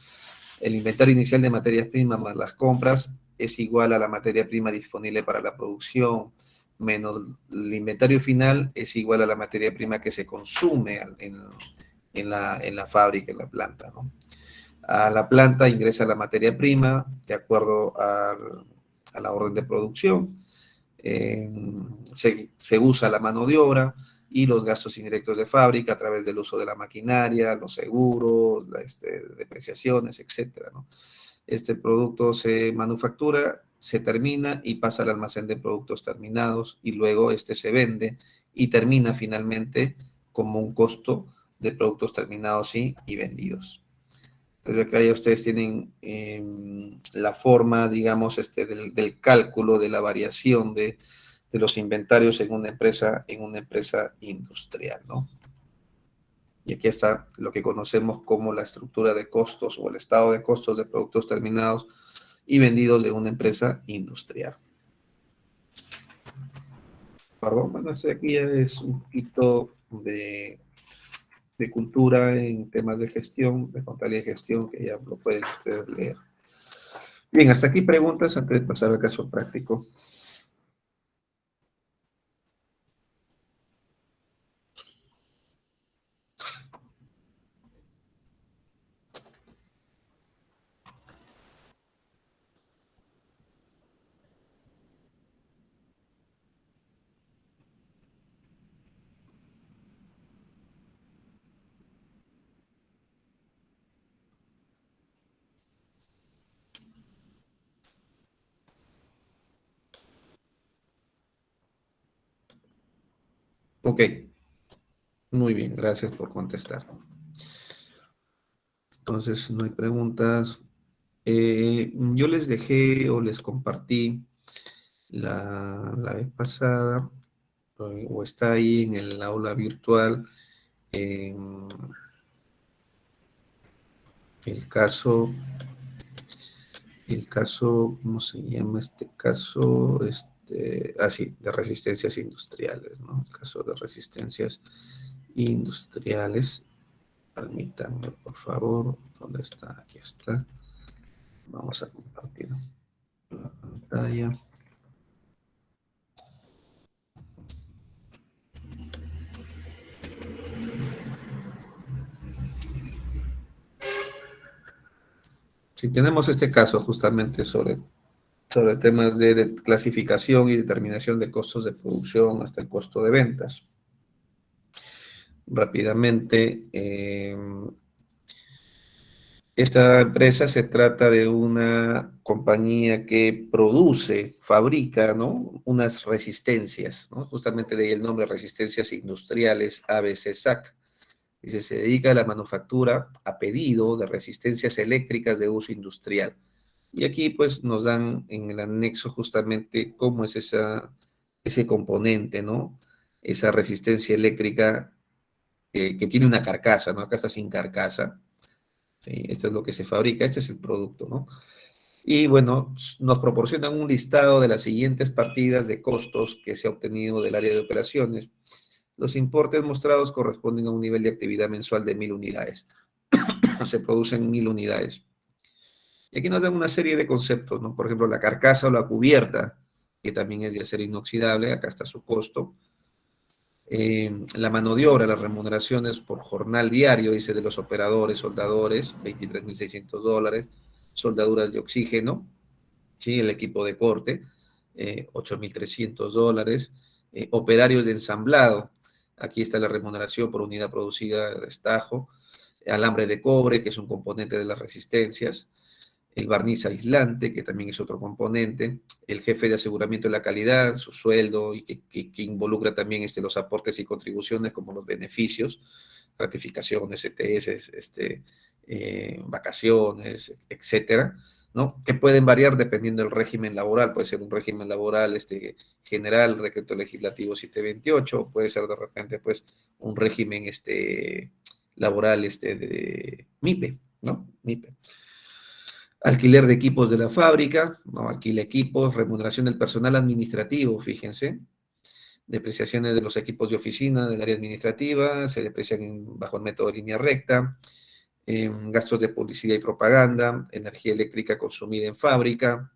[SPEAKER 1] El inventario inicial de materias primas más las compras es igual a la materia prima disponible para la producción, menos el inventario final es igual a la materia prima que se consume en la fábrica, en la planta, ¿no? A la planta ingresa la materia prima de acuerdo a la orden de producción, eh, se usa la mano de obra y los gastos indirectos de fábrica a través del uso de la maquinaria, los seguros, depreciaciones, etcétera, ¿no? Este producto se manufactura, se termina y pasa al almacén de productos terminados y luego este se vende y termina finalmente como un costo de productos terminados y vendidos. Entonces acá ya ustedes tienen la forma, digamos, del cálculo de la variación de los inventarios en una empresa industrial, ¿no? Y aquí está lo que conocemos como la estructura de costos o el estado de costos de productos terminados y vendidos de una empresa industrial. Perdón, bueno, este aquí ya es un poquito de cultura en temas de gestión, de contabilidad y gestión, que ya lo pueden ustedes leer. Bien, hasta aquí preguntas antes de pasar al caso práctico. Ok, muy bien, gracias por contestar. Entonces, no hay preguntas. Yo les dejé o les compartí la vez pasada, o está ahí en el aula virtual, en el caso, ¿cómo se llama este caso? Sí, de resistencias industriales, ¿no? El caso de resistencias industriales. Permítanme, por favor. ¿Dónde está? Aquí está. Vamos a compartir la pantalla. Si tenemos este caso justamente sobre temas de clasificación y determinación de costos de producción hasta el costo de ventas. Rápidamente, esta empresa se trata de una compañía que fabrica, ¿no? Unas resistencias, ¿no? Justamente de ahí el nombre, Resistencias Industriales ABC-SAC. Dice, se dedica a la manufactura a pedido de resistencias eléctricas de uso industrial. Y aquí pues nos dan en el anexo justamente cómo es ese componente, ¿no? Esa resistencia eléctrica que tiene una carcasa, ¿no? Acá está sin carcasa. ¿Sí? Esto es lo que se fabrica, este es el producto, ¿no? Y bueno, nos proporcionan un listado de las siguientes partidas de costos que se ha obtenido del área de operaciones. Los importes mostrados corresponden a un nivel de actividad mensual de 1.000 unidades. Se producen 1.000 unidades. Y aquí nos dan una serie de conceptos, ¿no? Por ejemplo, la carcasa o la cubierta, que también es de acero inoxidable, acá está su costo. La mano de obra, las remuneraciones por jornal diario, dice de los operadores, soldadores, $23,600. Soldaduras de oxígeno, ¿sí? El equipo de corte, $8,300. Operarios de ensamblado, aquí está la remuneración por unidad producida de estajo. Alambre de cobre, que es un componente de las resistencias. El barniz aislante, que también es otro componente. El jefe de aseguramiento de la calidad, su sueldo, y que involucra también los aportes y contribuciones como los beneficios, gratificaciones, ETS, vacaciones, etcétera, ¿no? Que pueden variar dependiendo del régimen laboral. Puede ser un régimen laboral general, decreto legislativo 728, puede ser de repente pues un régimen laboral de MIPE, ¿no? MIPE. Alquiler de equipos de la fábrica, no alquila equipos, remuneración del personal administrativo, fíjense, depreciaciones de los equipos de oficina del área administrativa, se deprecian bajo el método de línea recta, gastos de publicidad y propaganda, energía eléctrica consumida en fábrica,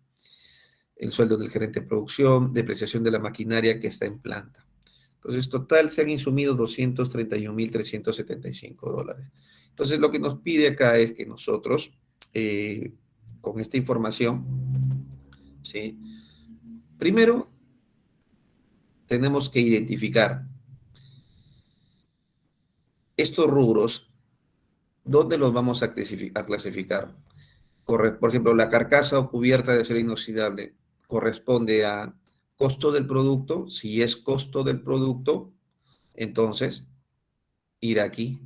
[SPEAKER 1] el sueldo del gerente de producción, depreciación de la maquinaria que está en planta. Entonces, total se han insumido $231.375. Entonces, lo que nos pide acá es que nosotros, con esta información, ¿sí? Primero, tenemos que identificar estos rubros, ¿dónde los vamos a clasificar? Por ejemplo, la carcasa o cubierta de acero inoxidable corresponde a costo del producto. Si es costo del producto, entonces ir aquí.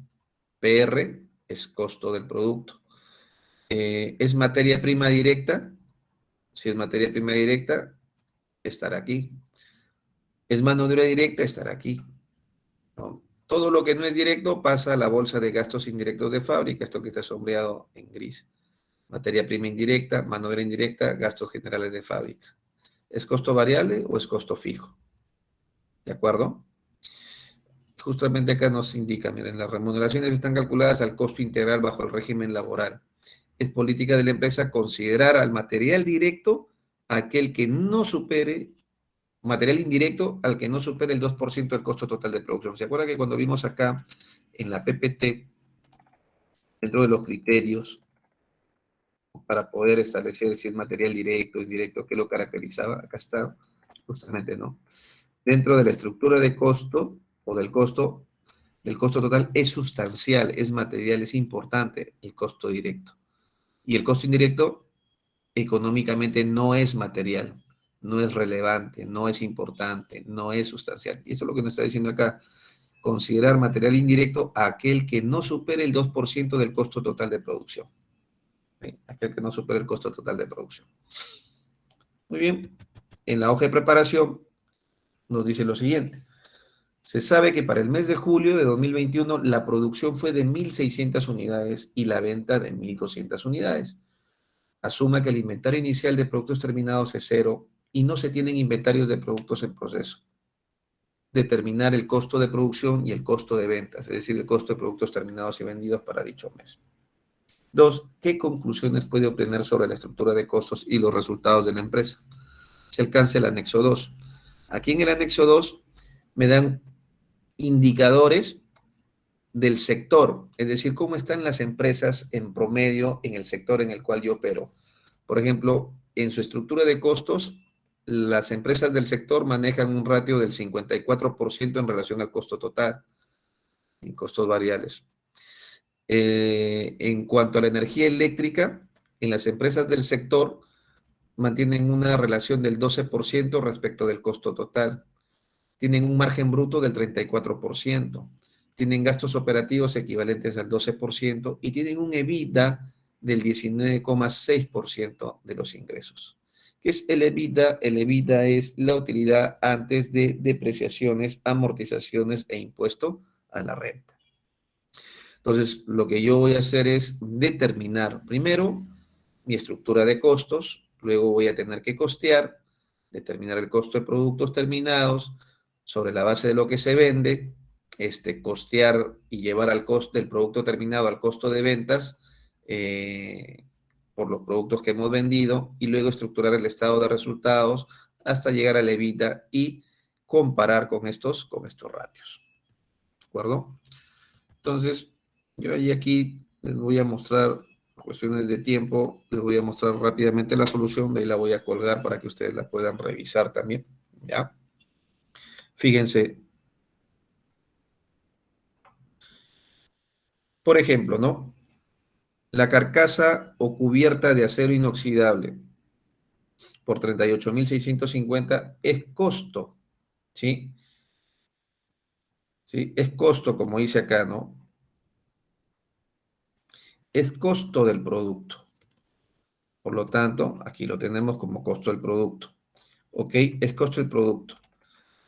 [SPEAKER 1] PR es costo del producto. ¿Es materia prima directa? Si es materia prima directa, estará aquí. ¿Es mano de obra directa? Estará aquí, ¿no? Todo lo que no es directo pasa a la bolsa de gastos indirectos de fábrica, esto que está sombreado en gris. Materia prima indirecta, mano de obra indirecta, gastos generales de fábrica. ¿Es costo variable o es costo fijo? ¿De acuerdo? Justamente acá nos indica, miren, las remuneraciones están calculadas al costo integral bajo el régimen laboral. Es política de la empresa considerar al material directo aquel que no supere, material indirecto al que no supere el 2% del costo total de producción. ¿Se acuerdan que cuando vimos acá en la PPT, dentro de los criterios para poder establecer si es material directo o indirecto, qué lo caracterizaba? Acá está, justamente, ¿no? Dentro de la estructura de costo o del costo, el costo total es sustancial, es material, es importante el costo directo. Y el costo indirecto económicamente no es material, no es relevante, no es importante, no es sustancial. Y eso es lo que nos está diciendo acá. Considerar material indirecto a aquel que no supere el 2% del costo total de producción. ¿Sí? Aquel que no supere el costo total de producción. Muy bien. En la hoja de preparación nos dice lo siguiente. Se sabe que para el mes de julio de 2021 la producción fue de 1.600 unidades y la venta de 1.200 unidades. Asuma que el inventario inicial de productos terminados es cero y no se tienen inventarios de productos en proceso. Determinar el costo de producción y el costo de ventas, es decir, el costo de productos terminados y vendidos para dicho mes. 2. ¿Qué conclusiones puede obtener sobre la estructura de costos y los resultados de la empresa? Se alcanza el anexo 2. Aquí en el anexo 2 me dan indicadores del sector, es decir, cómo están las empresas en promedio en el sector en el cual yo opero. Por ejemplo, en su estructura de costos, las empresas del sector manejan un ratio del 54% en relación al costo total, en costos variables. En cuanto a la energía eléctrica, en las empresas del sector mantienen una relación del 12% respecto del costo total. Tienen un margen bruto del 34%. Tienen gastos operativos equivalentes al 12% y tienen un EBITDA del 19,6% de los ingresos. ¿Qué es el EBITDA? El EBITDA es la utilidad antes de depreciaciones, amortizaciones e impuesto a la renta. Entonces, lo que yo voy a hacer es determinar primero mi estructura de costos, luego voy a tener que costear, determinar el costo de productos terminados sobre la base de lo que se vende, costear y llevar al costo del producto terminado al costo de ventas por los productos que hemos vendido y luego estructurar el estado de resultados hasta llegar al EBITDA y comparar con estos ratios. ¿De acuerdo? Entonces, yo ahí aquí les voy a mostrar, por cuestiones de tiempo, les voy a mostrar rápidamente la solución, de ahí la voy a colgar para que ustedes la puedan revisar también, ¿ya? Fíjense, por ejemplo, ¿no? La carcasa o cubierta de acero inoxidable por 38.650 es costo, ¿sí? ¿Sí? Es costo, como dice acá, ¿no? Es costo del producto. Por lo tanto, aquí lo tenemos como costo del producto. ¿Ok? Es costo del producto.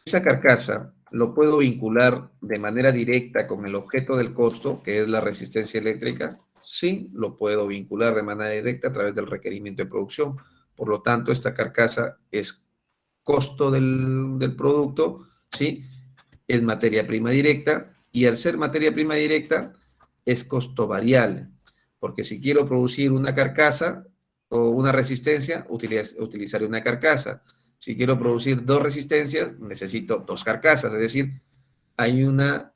[SPEAKER 1] Esa carcasa lo puedo vincular de manera directa con el objeto del costo, que es la resistencia eléctrica. Sí, lo puedo vincular de manera directa a través del requerimiento de producción. Por lo tanto, esta carcasa es costo del producto, ¿sí? Es materia prima directa y al ser materia prima directa es costo variable, porque si quiero producir una carcasa o una resistencia, utilizaré una carcasa. Si quiero producir dos resistencias, necesito dos carcasas, es decir, hay una,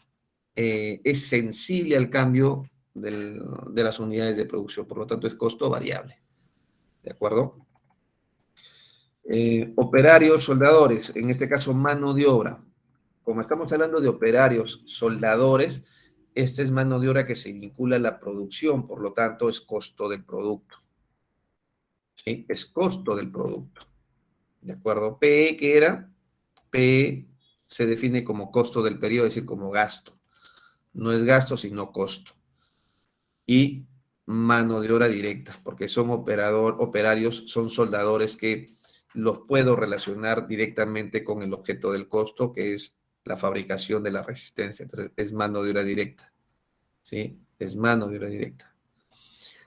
[SPEAKER 1] es sensible al cambio de las unidades de producción, por lo tanto es costo variable, ¿de acuerdo? Operarios, soldadores, en este caso mano de obra. Como estamos hablando de operarios, soldadores, esta es mano de obra que se vincula a la producción, por lo tanto es costo del producto. ¿Sí? Es costo del producto. ¿De acuerdo? PE, ¿qué era? PE se define como costo del periodo, es decir, como gasto. No es gasto, sino costo. Y mano de obra directa, porque son operarios, son soldadores que los puedo relacionar directamente con el objeto del costo, que es la fabricación de la resistencia. Entonces, es mano de obra directa, ¿sí? Es mano de obra directa.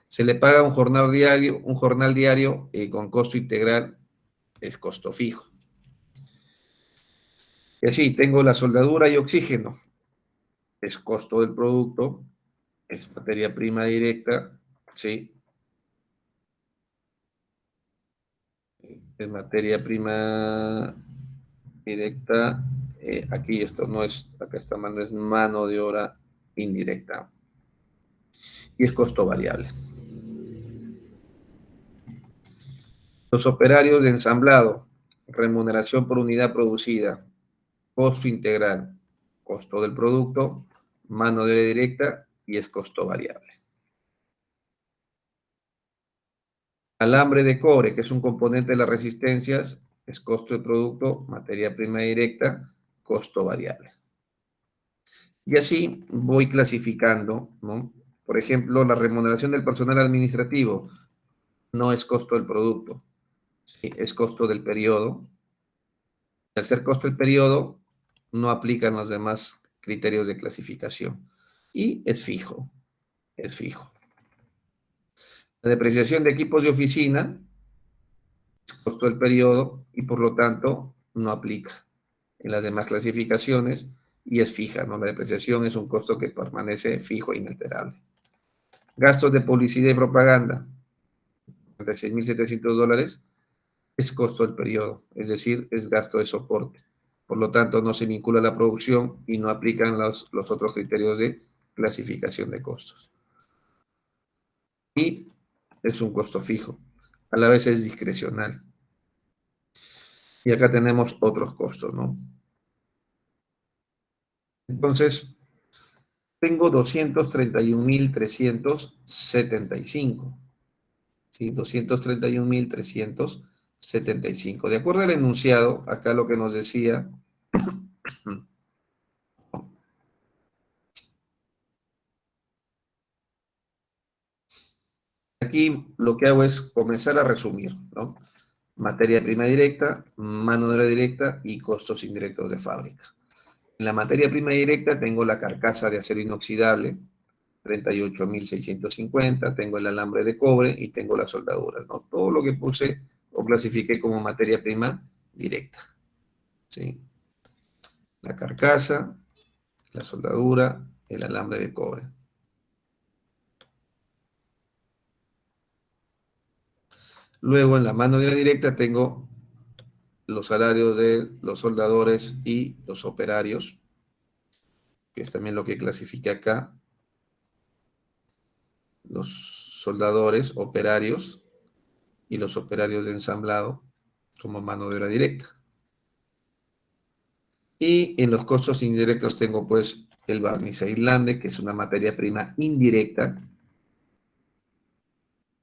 [SPEAKER 1] Se le paga un jornal diario con costo integral, es costo fijo. Y así, tengo la soldadura y oxígeno, es costo del producto, es materia prima directa, ¿sí? Es materia prima directa. Aquí esto no es, acá está mal, no es mano de obra indirecta. Y es costo variable. Los operarios de ensamblado, remuneración por unidad producida, costo integral, costo del producto, mano de obra directa y es costo variable. Alambre de cobre, que es un componente de las resistencias, es costo del producto, materia prima directa, costo variable. Y así voy clasificando, ¿no? Por ejemplo, la remuneración del personal administrativo no es costo del producto, ¿sí? Es costo del periodo. Al ser costo del periodo, no aplican los demás criterios de clasificación. Y es fijo, es fijo. La depreciación de equipos de oficina es costo del periodo y por lo tanto no aplica en las demás clasificaciones y es fija, ¿no? La depreciación es un costo que permanece fijo e inalterable. Gastos de publicidad y propaganda, de $6,700, es costo del periodo, es decir, es gasto de soporte. Por lo tanto, no se vincula a la producción y no aplican los otros criterios de clasificación de costos. Y es un costo fijo, a la vez es discrecional. Y acá tenemos otros costos, ¿no? Entonces, tengo 231.375. ¿Sí? 231.375. De acuerdo al enunciado, acá lo que nos decía, aquí lo que hago es comenzar a resumir, ¿no? Materia prima directa, mano de obra directa y costos indirectos de fábrica. En la materia prima directa tengo la carcasa de acero inoxidable, 38.650, tengo el alambre de cobre y tengo las soldaduras, ¿no? Todo lo que puse o clasifiqué como materia prima directa, ¿sí? La carcasa, la soldadura, el alambre de cobre. Luego en la mano de obra directa tengo los salarios de los soldadores y los operarios, que es también lo que clasifique acá. Los soldadores, operarios y los operarios de ensamblado como mano de obra directa. Y en los costos indirectos tengo pues el barniz aislante, que es una materia prima indirecta.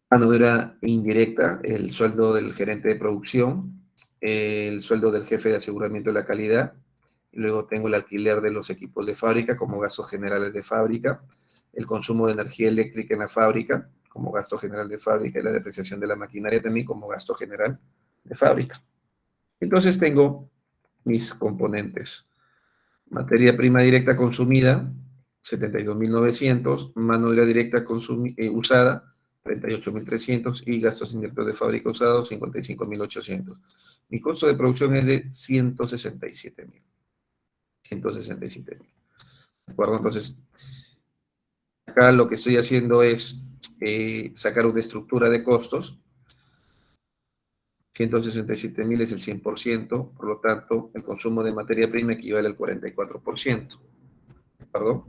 [SPEAKER 1] Mano de obra indirecta, el sueldo del gerente de producción, el sueldo del jefe de aseguramiento de la calidad. Y luego tengo el alquiler de los equipos de fábrica como gastos generales de fábrica, el consumo de energía eléctrica en la fábrica como gasto general de fábrica y la depreciación de la maquinaria también como gasto general de fábrica. Entonces tengo mis componentes. Materia prima directa consumida, 72.900, mano de obra directa usada, 38.300 y gastos indirectos de fábrica usados, 55.800. Mi costo de producción es de 167.000. 167.000. ¿De acuerdo? Entonces, acá lo que estoy haciendo es sacar una estructura de costos. 167.000 es el 100%, por lo tanto, el consumo de materia prima equivale al 44%. ¿De acuerdo?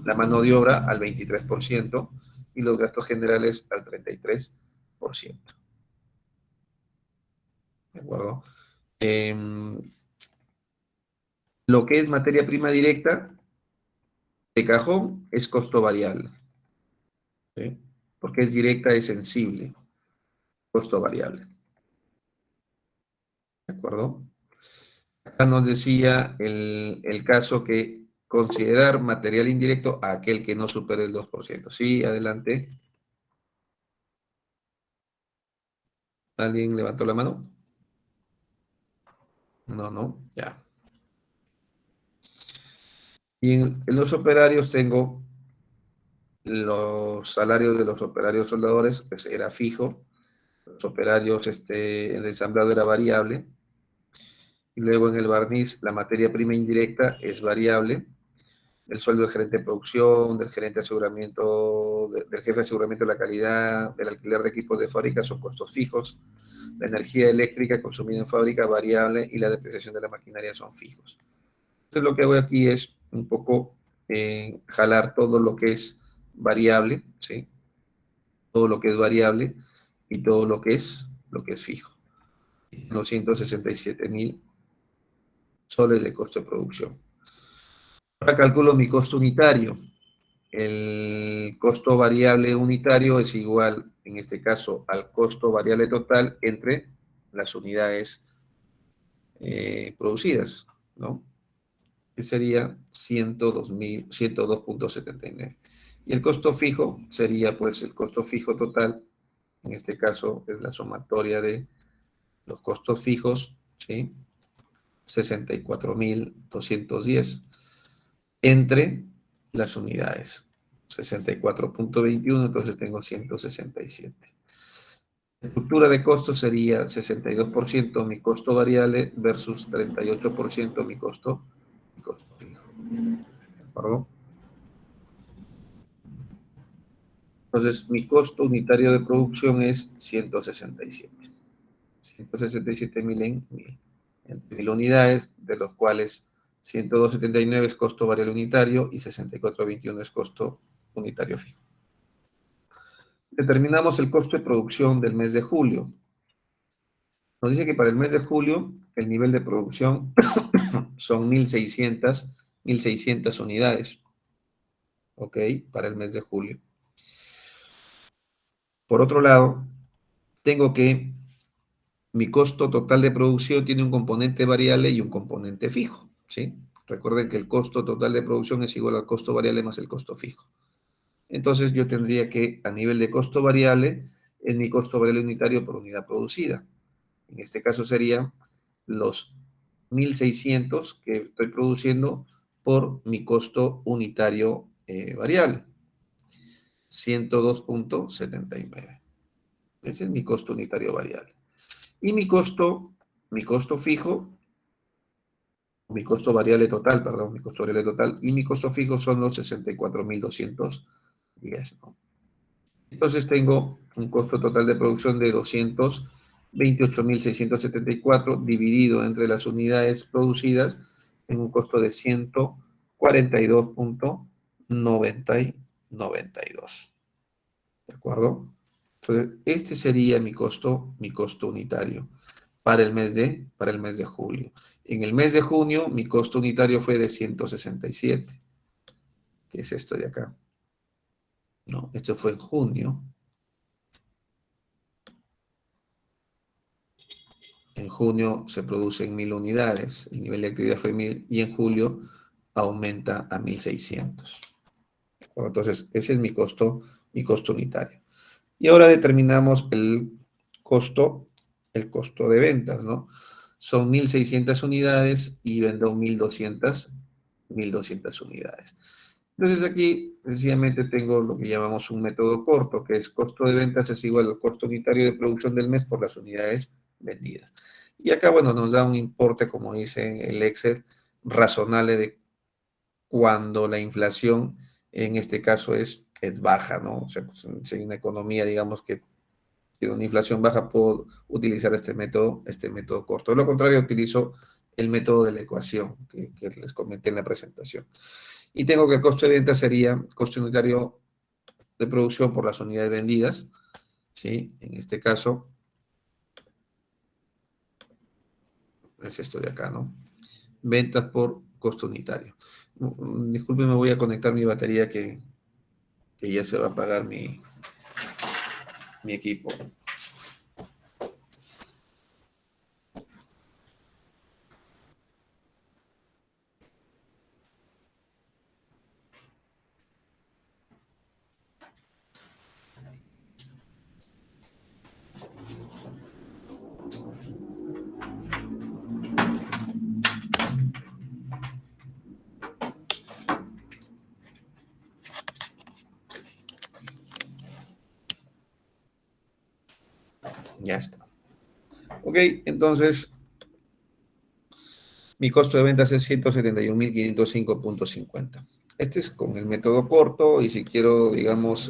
[SPEAKER 1] La mano de obra al 23% y los gastos generales al 33%. ¿De acuerdo? Lo que es materia prima directa, de cajón, es costo variable. ¿Sí? Porque es directa, es sensible. Costo variable. ¿De acuerdo? Acá nos decía el caso que considerar material indirecto a aquel que no supere el 2%. Sí, adelante. ¿Alguien levantó la mano? No, no, ya. Y en los operarios tengo los salarios de los operarios soldadores, pues era fijo. Los operarios, el ensamblado era variable. Y luego en el barniz, la materia prima indirecta es variable. El sueldo del gerente de producción, del gerente de aseguramiento, del jefe de aseguramiento de la calidad, del alquiler de equipos de fábrica son costos fijos. La energía eléctrica consumida en fábrica variable y la depreciación de la maquinaria son fijos. Entonces lo que hago aquí es un poco jalar todo lo que es variable, ¿sí? Todo lo que es variable y todo lo que es fijo. Los 167.000 soles de costo de producción. Ahora calculo mi costo unitario. El costo variable unitario es igual, en este caso, al costo variable total entre las unidades producidas, ¿no? Que sería 102.102.79. Y el costo fijo sería, pues, el costo fijo total, en este caso, es la sumatoria de los costos fijos, ¿sí? 64.210 entre las unidades. 64.21, entonces tengo 167. La estructura de costos sería 62% mi costo variable versus 38% mi costo fijo. ¿De acuerdo? Entonces, mi costo unitario de producción es 167. 167.000 en 1.000 unidades, de los cuales 102.79 es costo variable unitario y 64.21 es costo unitario fijo. Determinamos el costo de producción del mes de julio. Nos dice que para el mes de julio el nivel de producción son 1.600 unidades. ¿Ok? Para el mes de julio. Por otro lado, tengo que mi costo total de producción tiene un componente variable y un componente fijo. ¿Sí? Recuerden que el costo total de producción es igual al costo variable más el costo fijo. Entonces yo tendría que, a nivel de costo variable, es mi costo variable unitario por unidad producida. En este caso sería los 1.600 que estoy produciendo por mi costo unitario variable, 102.79. Ese es mi costo unitario variable. Y mi costo fijo, mi costo variable total, perdón, mi costo variable total, y mi costo fijo son los 64.210, ¿no? Entonces tengo un costo total de producción de 228.674 dividido entre las unidades producidas en un costo de 142.92. ¿De acuerdo? Entonces, este sería mi costo unitario para el mes de julio. En el mes de junio, mi costo unitario fue de 167, que es esto de acá. No, esto fue en junio. En junio se producen 1.000 unidades, el nivel de actividad fue 1.000 y en julio aumenta a 1.600. Bueno, entonces, ese es mi costo unitario. Y ahora determinamos el costo de ventas, ¿no? Son 1.600 unidades y vendo 1.200 1.200 unidades. Entonces aquí sencillamente tengo lo que llamamos un método corto, que es costo de ventas es igual al costo unitario de producción del mes por las unidades vendidas. Y acá, bueno, nos da un importe, como dice el Excel, razonable de cuando la inflación, en este caso, es baja, ¿no? O sea, pues, si hay una economía, digamos, que tiene una inflación baja, puedo utilizar este método corto. De lo contrario, utilizo el método de la ecuación que les comenté en la presentación. Y tengo que el costo de venta sería costo unitario de producción por las unidades vendidas, ¿sí? En este caso, es esto de acá, ¿no? Ventas por costo unitario. Disculpen, me voy a conectar mi batería que ya se va a apagar mi equipo. Ya está. Ok, entonces mi costo de ventas es 171.505.50. Este es con el método corto y si quiero, digamos,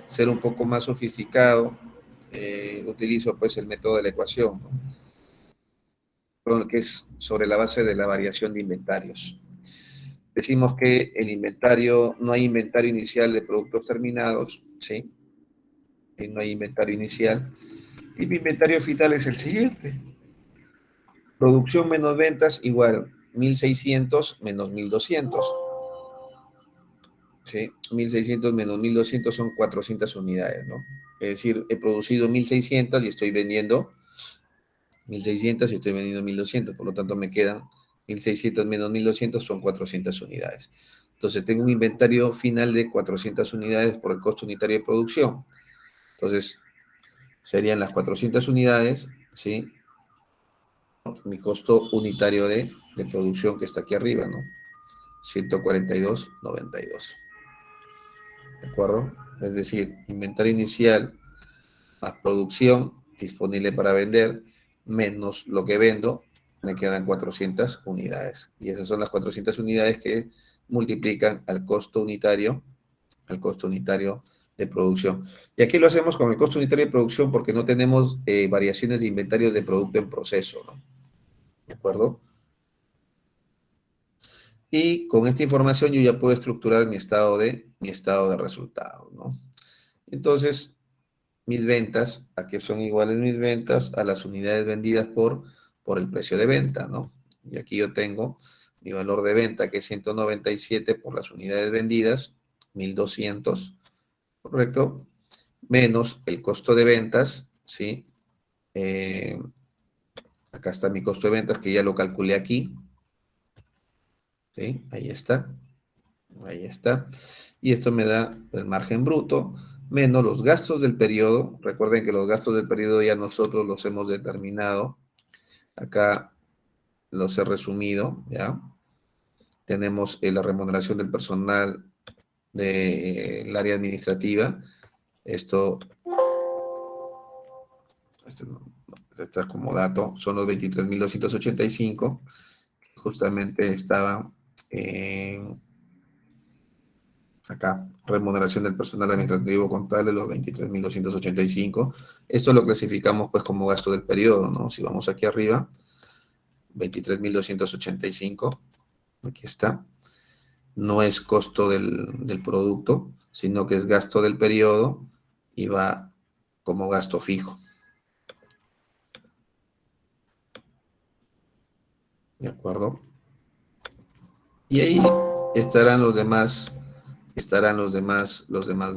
[SPEAKER 1] ser un poco más sofisticado, utilizo pues el método de la ecuación, ¿no? Que es sobre la base de la variación de inventarios. Decimos que el inventario, no hay inventario inicial de productos terminados, ¿sí? Y no hay inventario inicial. Y mi inventario final es el siguiente. Producción menos ventas igual 1.600 menos 1.200. ¿Sí? 1.600 menos 1.200 son 400 unidades, ¿no? Es decir, he producido 1.600 y estoy vendiendo 1.600 y estoy vendiendo 1.200. Por lo tanto, me quedan 1.600 menos 1.200 son 400 unidades. Entonces, tengo un inventario final de 400 unidades por el costo unitario de producción. Entonces, serían las 400 unidades, ¿sí? Mi costo unitario de producción que está aquí arriba, ¿no? 142.92. ¿De acuerdo? Es decir, inventario inicial más producción disponible para vender menos lo que vendo, me quedan 400 unidades. Y esas son las 400 unidades que multiplican al costo unitario de producción. Y aquí lo hacemos con el costo unitario de producción porque no tenemos variaciones de inventarios de producto en proceso, ¿no? ¿De acuerdo? Y con esta información yo ya puedo estructurar mi estado de resultados, ¿no? Entonces, mis ventas, ¿a qué son iguales mis ventas? A las unidades vendidas por el precio de venta, ¿no? Y aquí yo tengo mi valor de venta, que es 197 por las unidades vendidas, 1.200, ¿correcto? Menos el costo de ventas, ¿sí? Eh, Acá está mi costo de ventas, que ya lo calculé aquí, ¿sí? Ahí está. Ahí está. Y esto me da el margen bruto menos los gastos del periodo. Recuerden que los gastos del periodo ya nosotros los hemos determinado. Acá los he resumido, ¿ya? Tenemos la remuneración del personal del área administrativa. Esto está como dato, son los 23.285. Justamente estaba acá, remuneración del personal administrativo contable, los 23.285. Esto lo clasificamos pues como gasto del periodo, ¿no? Si vamos aquí arriba, 23.285, aquí está. No es costo del producto, sino que es gasto del periodo y va como gasto fijo. ¿De acuerdo? Y ahí estarán los demás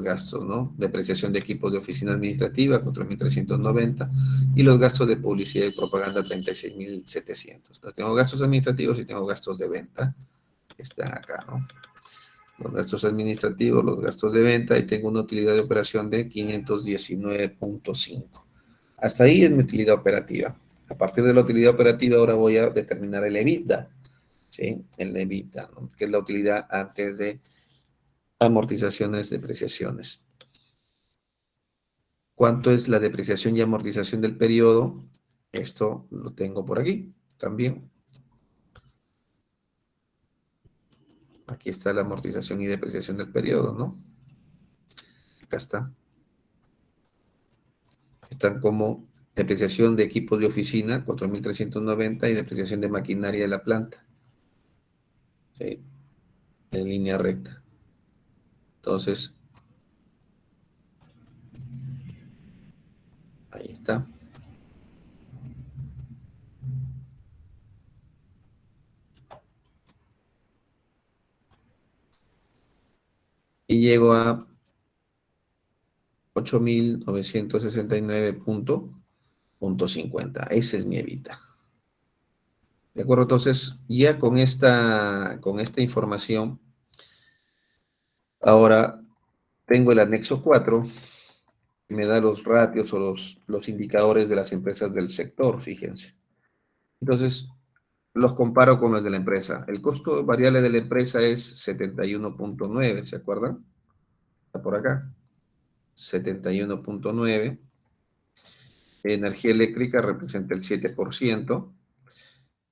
[SPEAKER 1] gastos, ¿no? Depreciación de equipos de oficina administrativa, 4.390, y los gastos de publicidad y propaganda, 36.700. Entonces, tengo gastos administrativos y tengo gastos de venta, que están acá, ¿no? Los gastos administrativos, los gastos de venta, y tengo una utilidad de operación de 519.5. Hasta ahí es mi utilidad operativa. A partir de la utilidad operativa, ahora voy a determinar el EBITDA. ¿sí? El EBITDA, ¿no? Que es la utilidad antes de amortizaciones, depreciaciones. ¿Cuánto es la depreciación y amortización del periodo? Esto lo tengo por aquí también. Aquí está la amortización y depreciación del periodo, ¿no? Acá está. Están como depreciación de equipos de oficina, 4.390, y depreciación de maquinaria de la planta, ¿sí? En línea recta. Entonces, ahí está. Y llego a 8.969.50. Ese es mi evita. ¿De acuerdo? Entonces, ya con esta información, ahora tengo el anexo 4, que me da los ratios o los indicadores de las empresas del sector, fíjense. Entonces, los comparo con los de la empresa. El costo variable de la empresa es 71.9, ¿se acuerdan? Está por acá. 71.9. Energía eléctrica representa el 7%.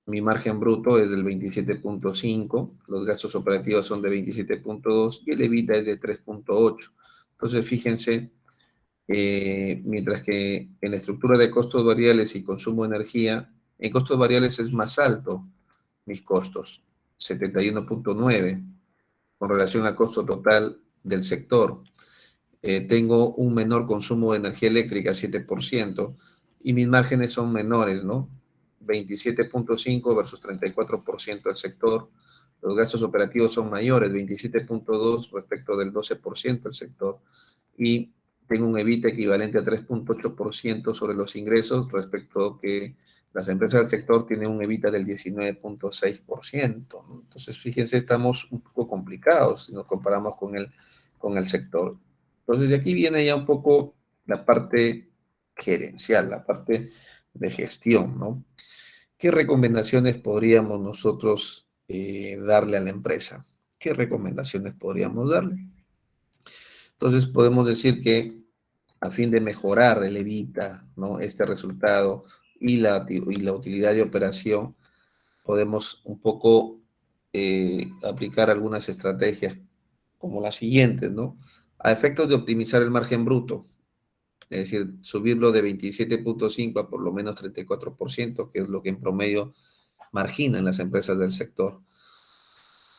[SPEAKER 1] Mi margen bruto es del 27.5, los gastos operativos son de 27.2 y el EBITDA es de 3.8. Entonces, fíjense, mientras que en la estructura de costos variables y consumo de energía, en costos variables es más alto mis costos, 71.9, con relación al costo total del sector. Tengo un menor consumo de energía eléctrica, 7%, y mis márgenes son menores, ¿no? 27.5 versus 34% del sector. Los gastos operativos son mayores, 27.2 respecto del 12% del sector. Y tengo un EBITDA equivalente a 3.8% sobre los ingresos respecto que las empresas del sector tienen un EBITDA del 19.6%, ¿no? Entonces, fíjense, estamos un poco complicados si nos comparamos con el sector. Entonces, de aquí viene ya un poco la parte gerencial, la parte de gestión, ¿no? ¿Qué recomendaciones podríamos nosotros darle a la empresa? ¿Qué recomendaciones podríamos darle? Entonces, podemos decir que a fin de mejorar el evita, ¿no? Este resultado y la utilidad de operación, podemos un poco aplicar algunas estrategias como las siguientes, ¿no? A efectos de optimizar el margen bruto, es decir, subirlo de 27.5 a por lo menos 34%, que es lo que en promedio marginan las empresas del sector.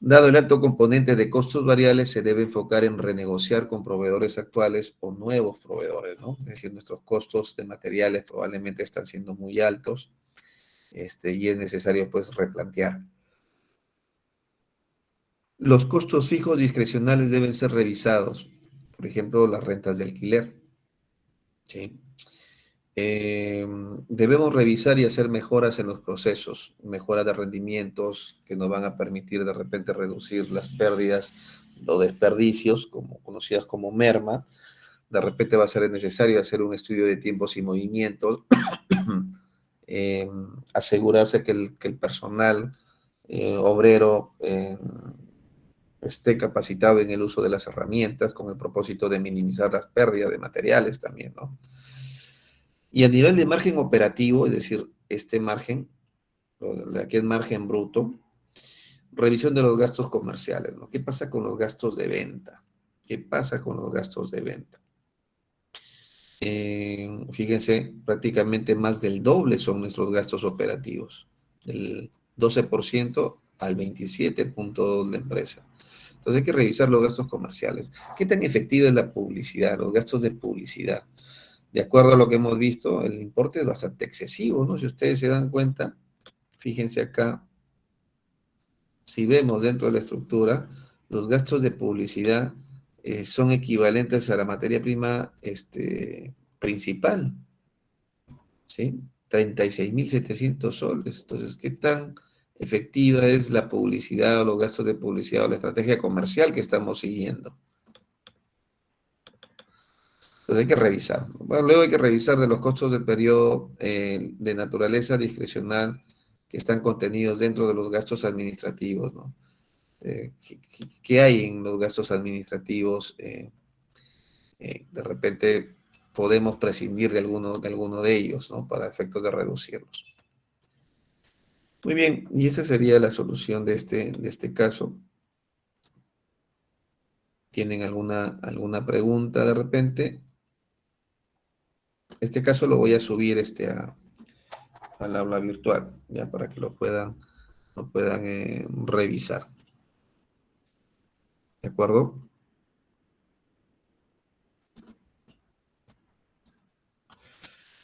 [SPEAKER 1] Dado el alto componente de costos variables, se debe enfocar en renegociar con proveedores actuales o nuevos proveedores, ¿no? Es decir, nuestros costos de materiales probablemente están siendo muy altos, y es necesario pues replantear. Los costos fijos discrecionales deben ser revisados, por ejemplo, las rentas de alquiler, ¿sí? Debemos revisar y hacer mejoras en los procesos, mejoras de rendimientos que nos van a permitir de repente reducir las pérdidas o desperdicios, como conocidas como merma. De repente va a ser necesario hacer un estudio de tiempos y movimientos, eh, asegurarse que el personal obrero esté capacitado en el uso de las herramientas con el propósito de minimizar las pérdidas de materiales también, ¿no? Y a nivel de margen operativo, es decir, este margen, aquí es margen bruto, revisión de los gastos comerciales, ¿no? ¿Qué pasa con los gastos de venta? ¿Qué pasa con los gastos de venta? Fíjense, prácticamente más del doble son nuestros gastos operativos, del 12% al 27.2% de la empresa. Entonces hay que revisar los gastos comerciales. ¿Qué tan efectiva es la publicidad, los gastos de publicidad? De acuerdo a lo que hemos visto, el importe es bastante excesivo, ¿no? Si ustedes se dan cuenta, fíjense acá, si vemos dentro de la estructura, los gastos de publicidad son equivalentes a la materia prima principal, ¿sí? 36.700 soles. Entonces, ¿qué tan efectiva es la publicidad o los gastos de publicidad o la estrategia comercial que estamos siguiendo? Entonces hay que revisar. Bueno, luego hay que revisar de los costos del periodo de naturaleza discrecional que están contenidos dentro de los gastos administrativos, ¿no? ¿Qué hay en los gastos administrativos? De repente podemos prescindir de alguno de ellos, ¿no? Para efectos de reducirlos. Muy bien, y esa sería la solución de este caso. ¿Tienen alguna pregunta de repente? Este caso lo voy a subir al aula virtual, ya para que lo puedan revisar. ¿De acuerdo?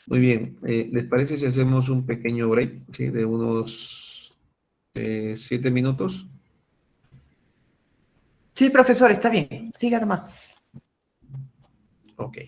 [SPEAKER 1] Muy bien. ¿Les parece si hacemos un pequeño break, ¿sí? De unos 7 minutos.
[SPEAKER 2] Sí, profesor, está bien. Siga nomás.
[SPEAKER 1] Ok.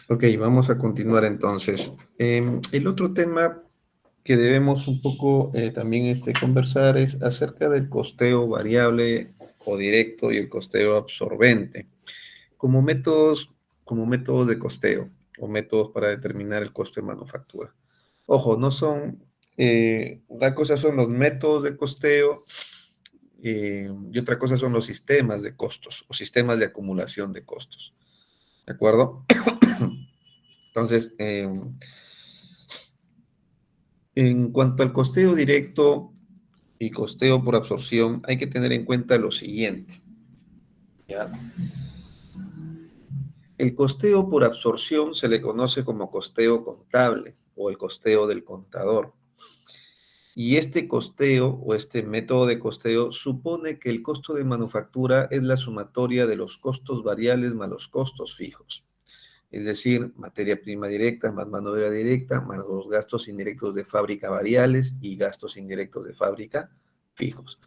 [SPEAKER 1] Ok, vamos a continuar entonces. El otro tema que debemos un poco también conversar es acerca del costeo variable o directo y el costeo absorbente como métodos, como métodos de costeo o métodos para determinar el costo de manufactura. Ojo, no son, una cosa son los métodos de costeo y otra cosa son los sistemas de costos o sistemas de acumulación de costos. ¿De acuerdo? Entonces, en cuanto al costeo directo y costeo por absorción, hay que tener en cuenta lo siguiente, ¿ya? El costeo por absorción se le conoce como costeo contable o el costeo del contador. Y este costeo o este método de costeo supone que el costo de manufactura es la sumatoria de los costos variables más los costos fijos. Es decir, materia prima directa más mano de obra directa más los gastos indirectos de fábrica variables y gastos indirectos de fábrica fijos.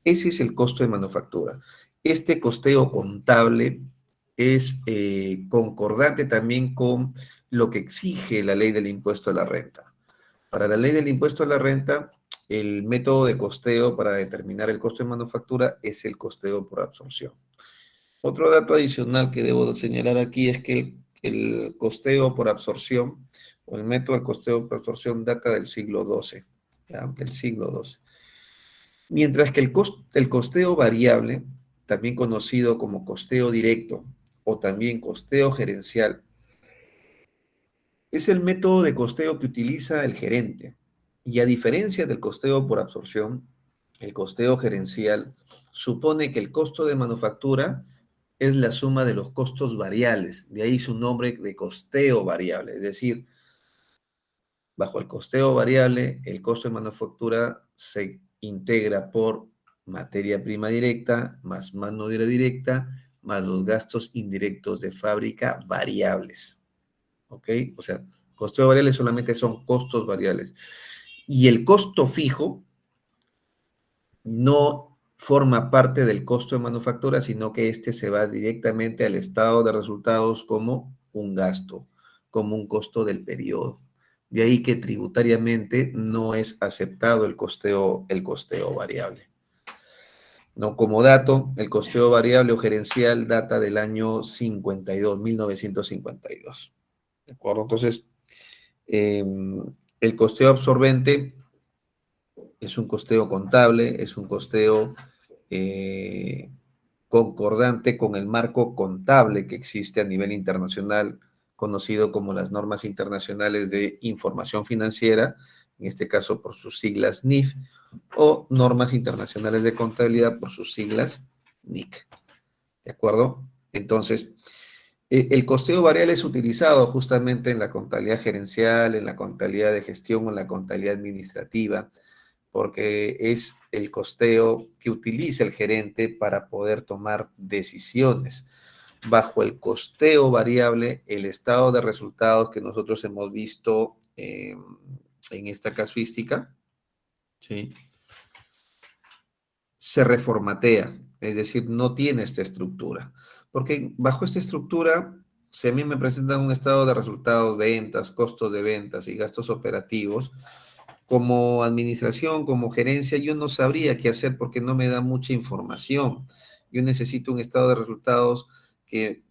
[SPEAKER 1] Ese es el costo de manufactura. Este costeo contable es concordante también con lo que exige la ley del impuesto a la renta. Para la ley del impuesto a la renta, el método de costeo para determinar el costo de manufactura es el costeo por absorción. Otro dato adicional que debo señalar aquí es que el costeo por absorción o el método de costeo por absorción data del siglo XII, ¿ya? Del siglo XII. Mientras que el costeo variable, también conocido como costeo directo o también costeo gerencial, es el método de costeo que utiliza el gerente. Y a diferencia del costeo por absorción, el costeo gerencial supone que el costo de manufactura es la suma de los costos variables. De ahí su nombre de costeo variable. Es decir, bajo el costeo variable, el costo de manufactura se integra por materia prima directa, más mano de obra directa, más los gastos indirectos de fábrica variables. ¿Ok? O sea, costeo variable solamente son costos variables. Y el costo fijo no forma parte del costo de manufactura, sino que este se va directamente al estado de resultados como un gasto, como un costo del periodo. De ahí que tributariamente no es aceptado el costeo variable. No, como dato, el costeo variable o gerencial data del año 52, 1952. ¿De acuerdo? Entonces, eh, el costeo absorbente es un costeo contable, es un costeo eh, concordante con el marco contable que existe a nivel internacional, conocido como las normas internacionales de información financiera, en este caso por sus siglas NIF, o normas internacionales de contabilidad por sus siglas NIC. ¿De acuerdo? Entonces, el costeo variable es utilizado justamente en la contabilidad gerencial, en la contabilidad de gestión o en la contabilidad administrativa, porque es el costeo que utiliza el gerente para poder tomar decisiones. Bajo el costeo variable, el estado de resultados que nosotros hemos visto en esta casuística, ¿sí?, se reformatea, es decir, no tiene esta estructura. Porque bajo esta estructura, si a mí me presentan un estado de resultados, ventas, costos de ventas y gastos operativos, como administración, como gerencia, yo no sabría qué hacer porque no me da mucha información. Yo necesito un estado de resultados que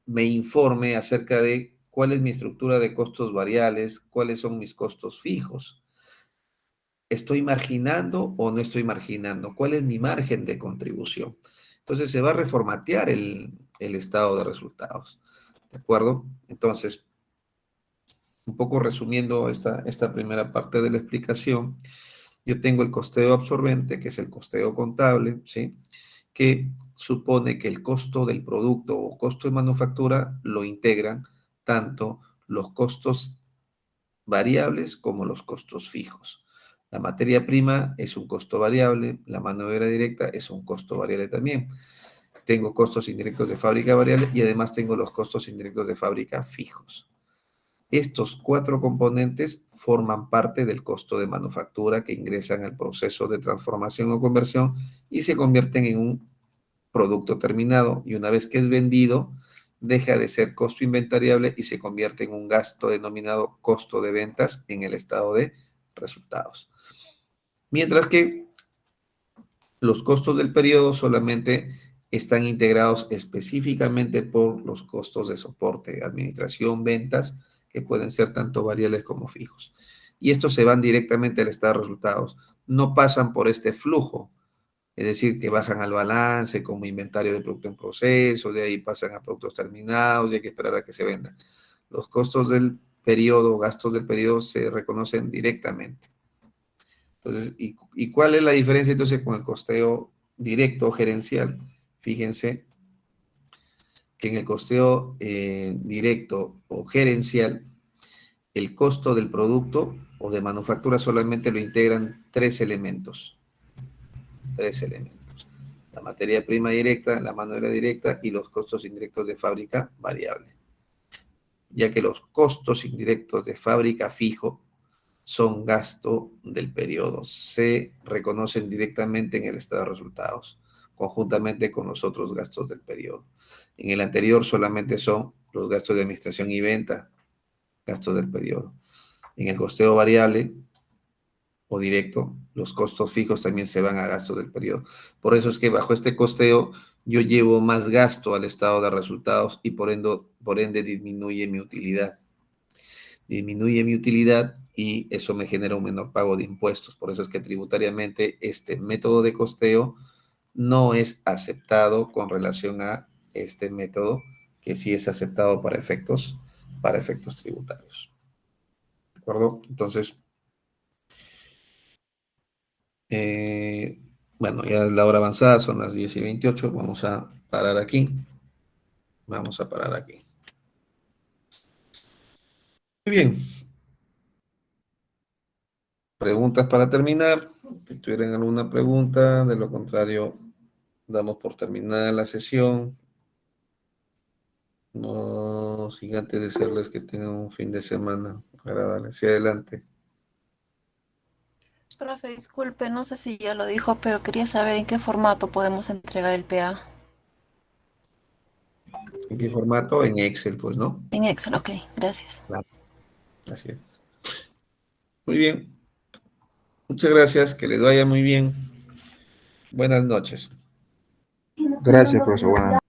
[SPEAKER 1] me informe acerca de cuál es mi estructura de costos variables, cuáles son mis costos fijos. ¿Estoy marginando o no estoy marginando? ¿Cuál es mi margen de contribución? Entonces se va a reformatear el estado de resultados. ¿De acuerdo? Entonces, un poco resumiendo esta primera parte de la explicación, yo tengo el costeo absorbente, que es el costeo contable, ¿sí?, que supone que el costo del producto o costo de manufactura lo integran tanto los costos variables como los costos fijos. La materia prima es un costo variable, la mano de obra directa es un costo variable también. Tengo costos indirectos de fábrica variables y además tengo los costos indirectos de fábrica fijos. Estos cuatro componentes forman parte del costo de manufactura que ingresan al proceso de transformación o conversión y se convierten en un producto terminado. Y una vez que es vendido, deja de ser costo inventariable y se convierte en un gasto denominado costo de ventas en el estado de resultados. Mientras que los costos del periodo solamente están integrados específicamente por los costos de soporte, administración, ventas, que pueden ser tanto variables como fijos. Y estos se van directamente al estado de resultados, no pasan por este flujo, es decir, que bajan al balance como inventario de producto en proceso, de ahí pasan a productos terminados y hay que esperar a que se vendan. Los costos del periodo, gastos del periodo se reconocen directamente. Entonces, ¿y cuál es la diferencia entonces con el costeo directo o gerencial? Fíjense que en el costeo directo o gerencial, el costo del producto o de manufactura solamente lo integran tres elementos. Tres elementos. La materia prima directa, la mano de obra directa y los costos indirectos de fábrica variable. Ya que los costos indirectos de fábrica fijo son gasto del periodo. Se reconocen directamente en el estado de resultados, conjuntamente con los otros gastos del periodo. En el anterior solamente son los gastos de administración y venta, gastos del periodo. En el costeo variable o directo, los costos fijos también se van a gastos del periodo. Por eso es que bajo este costeo yo llevo más gasto al estado de resultados y por ende disminuye mi utilidad. Disminuye mi utilidad y eso me genera un menor pago de impuestos. Por eso es que tributariamente este método de costeo no es aceptado con relación a este método que sí es aceptado para efectos tributarios. ¿De acuerdo? Entonces, bueno, ya es la hora avanzada, son las 10:28. Vamos a parar aquí. Vamos a parar aquí. Muy bien. Preguntas para terminar. Si tuvieran alguna pregunta, de lo contrario, damos por terminada la sesión. No, sin antes desearles que tengan un fin de semana agradable. Hacia adelante.
[SPEAKER 3] Profe, disculpe, no sé si ya lo dijo, pero quería saber en qué formato podemos entregar el PA.
[SPEAKER 1] ¿En qué formato? En Excel, pues, ¿no?
[SPEAKER 3] En Excel, ok, gracias.
[SPEAKER 1] Claro, así es. Muy bien. Muchas gracias. Que les vaya muy bien. Buenas noches.
[SPEAKER 4] Gracias, profesor. Buenas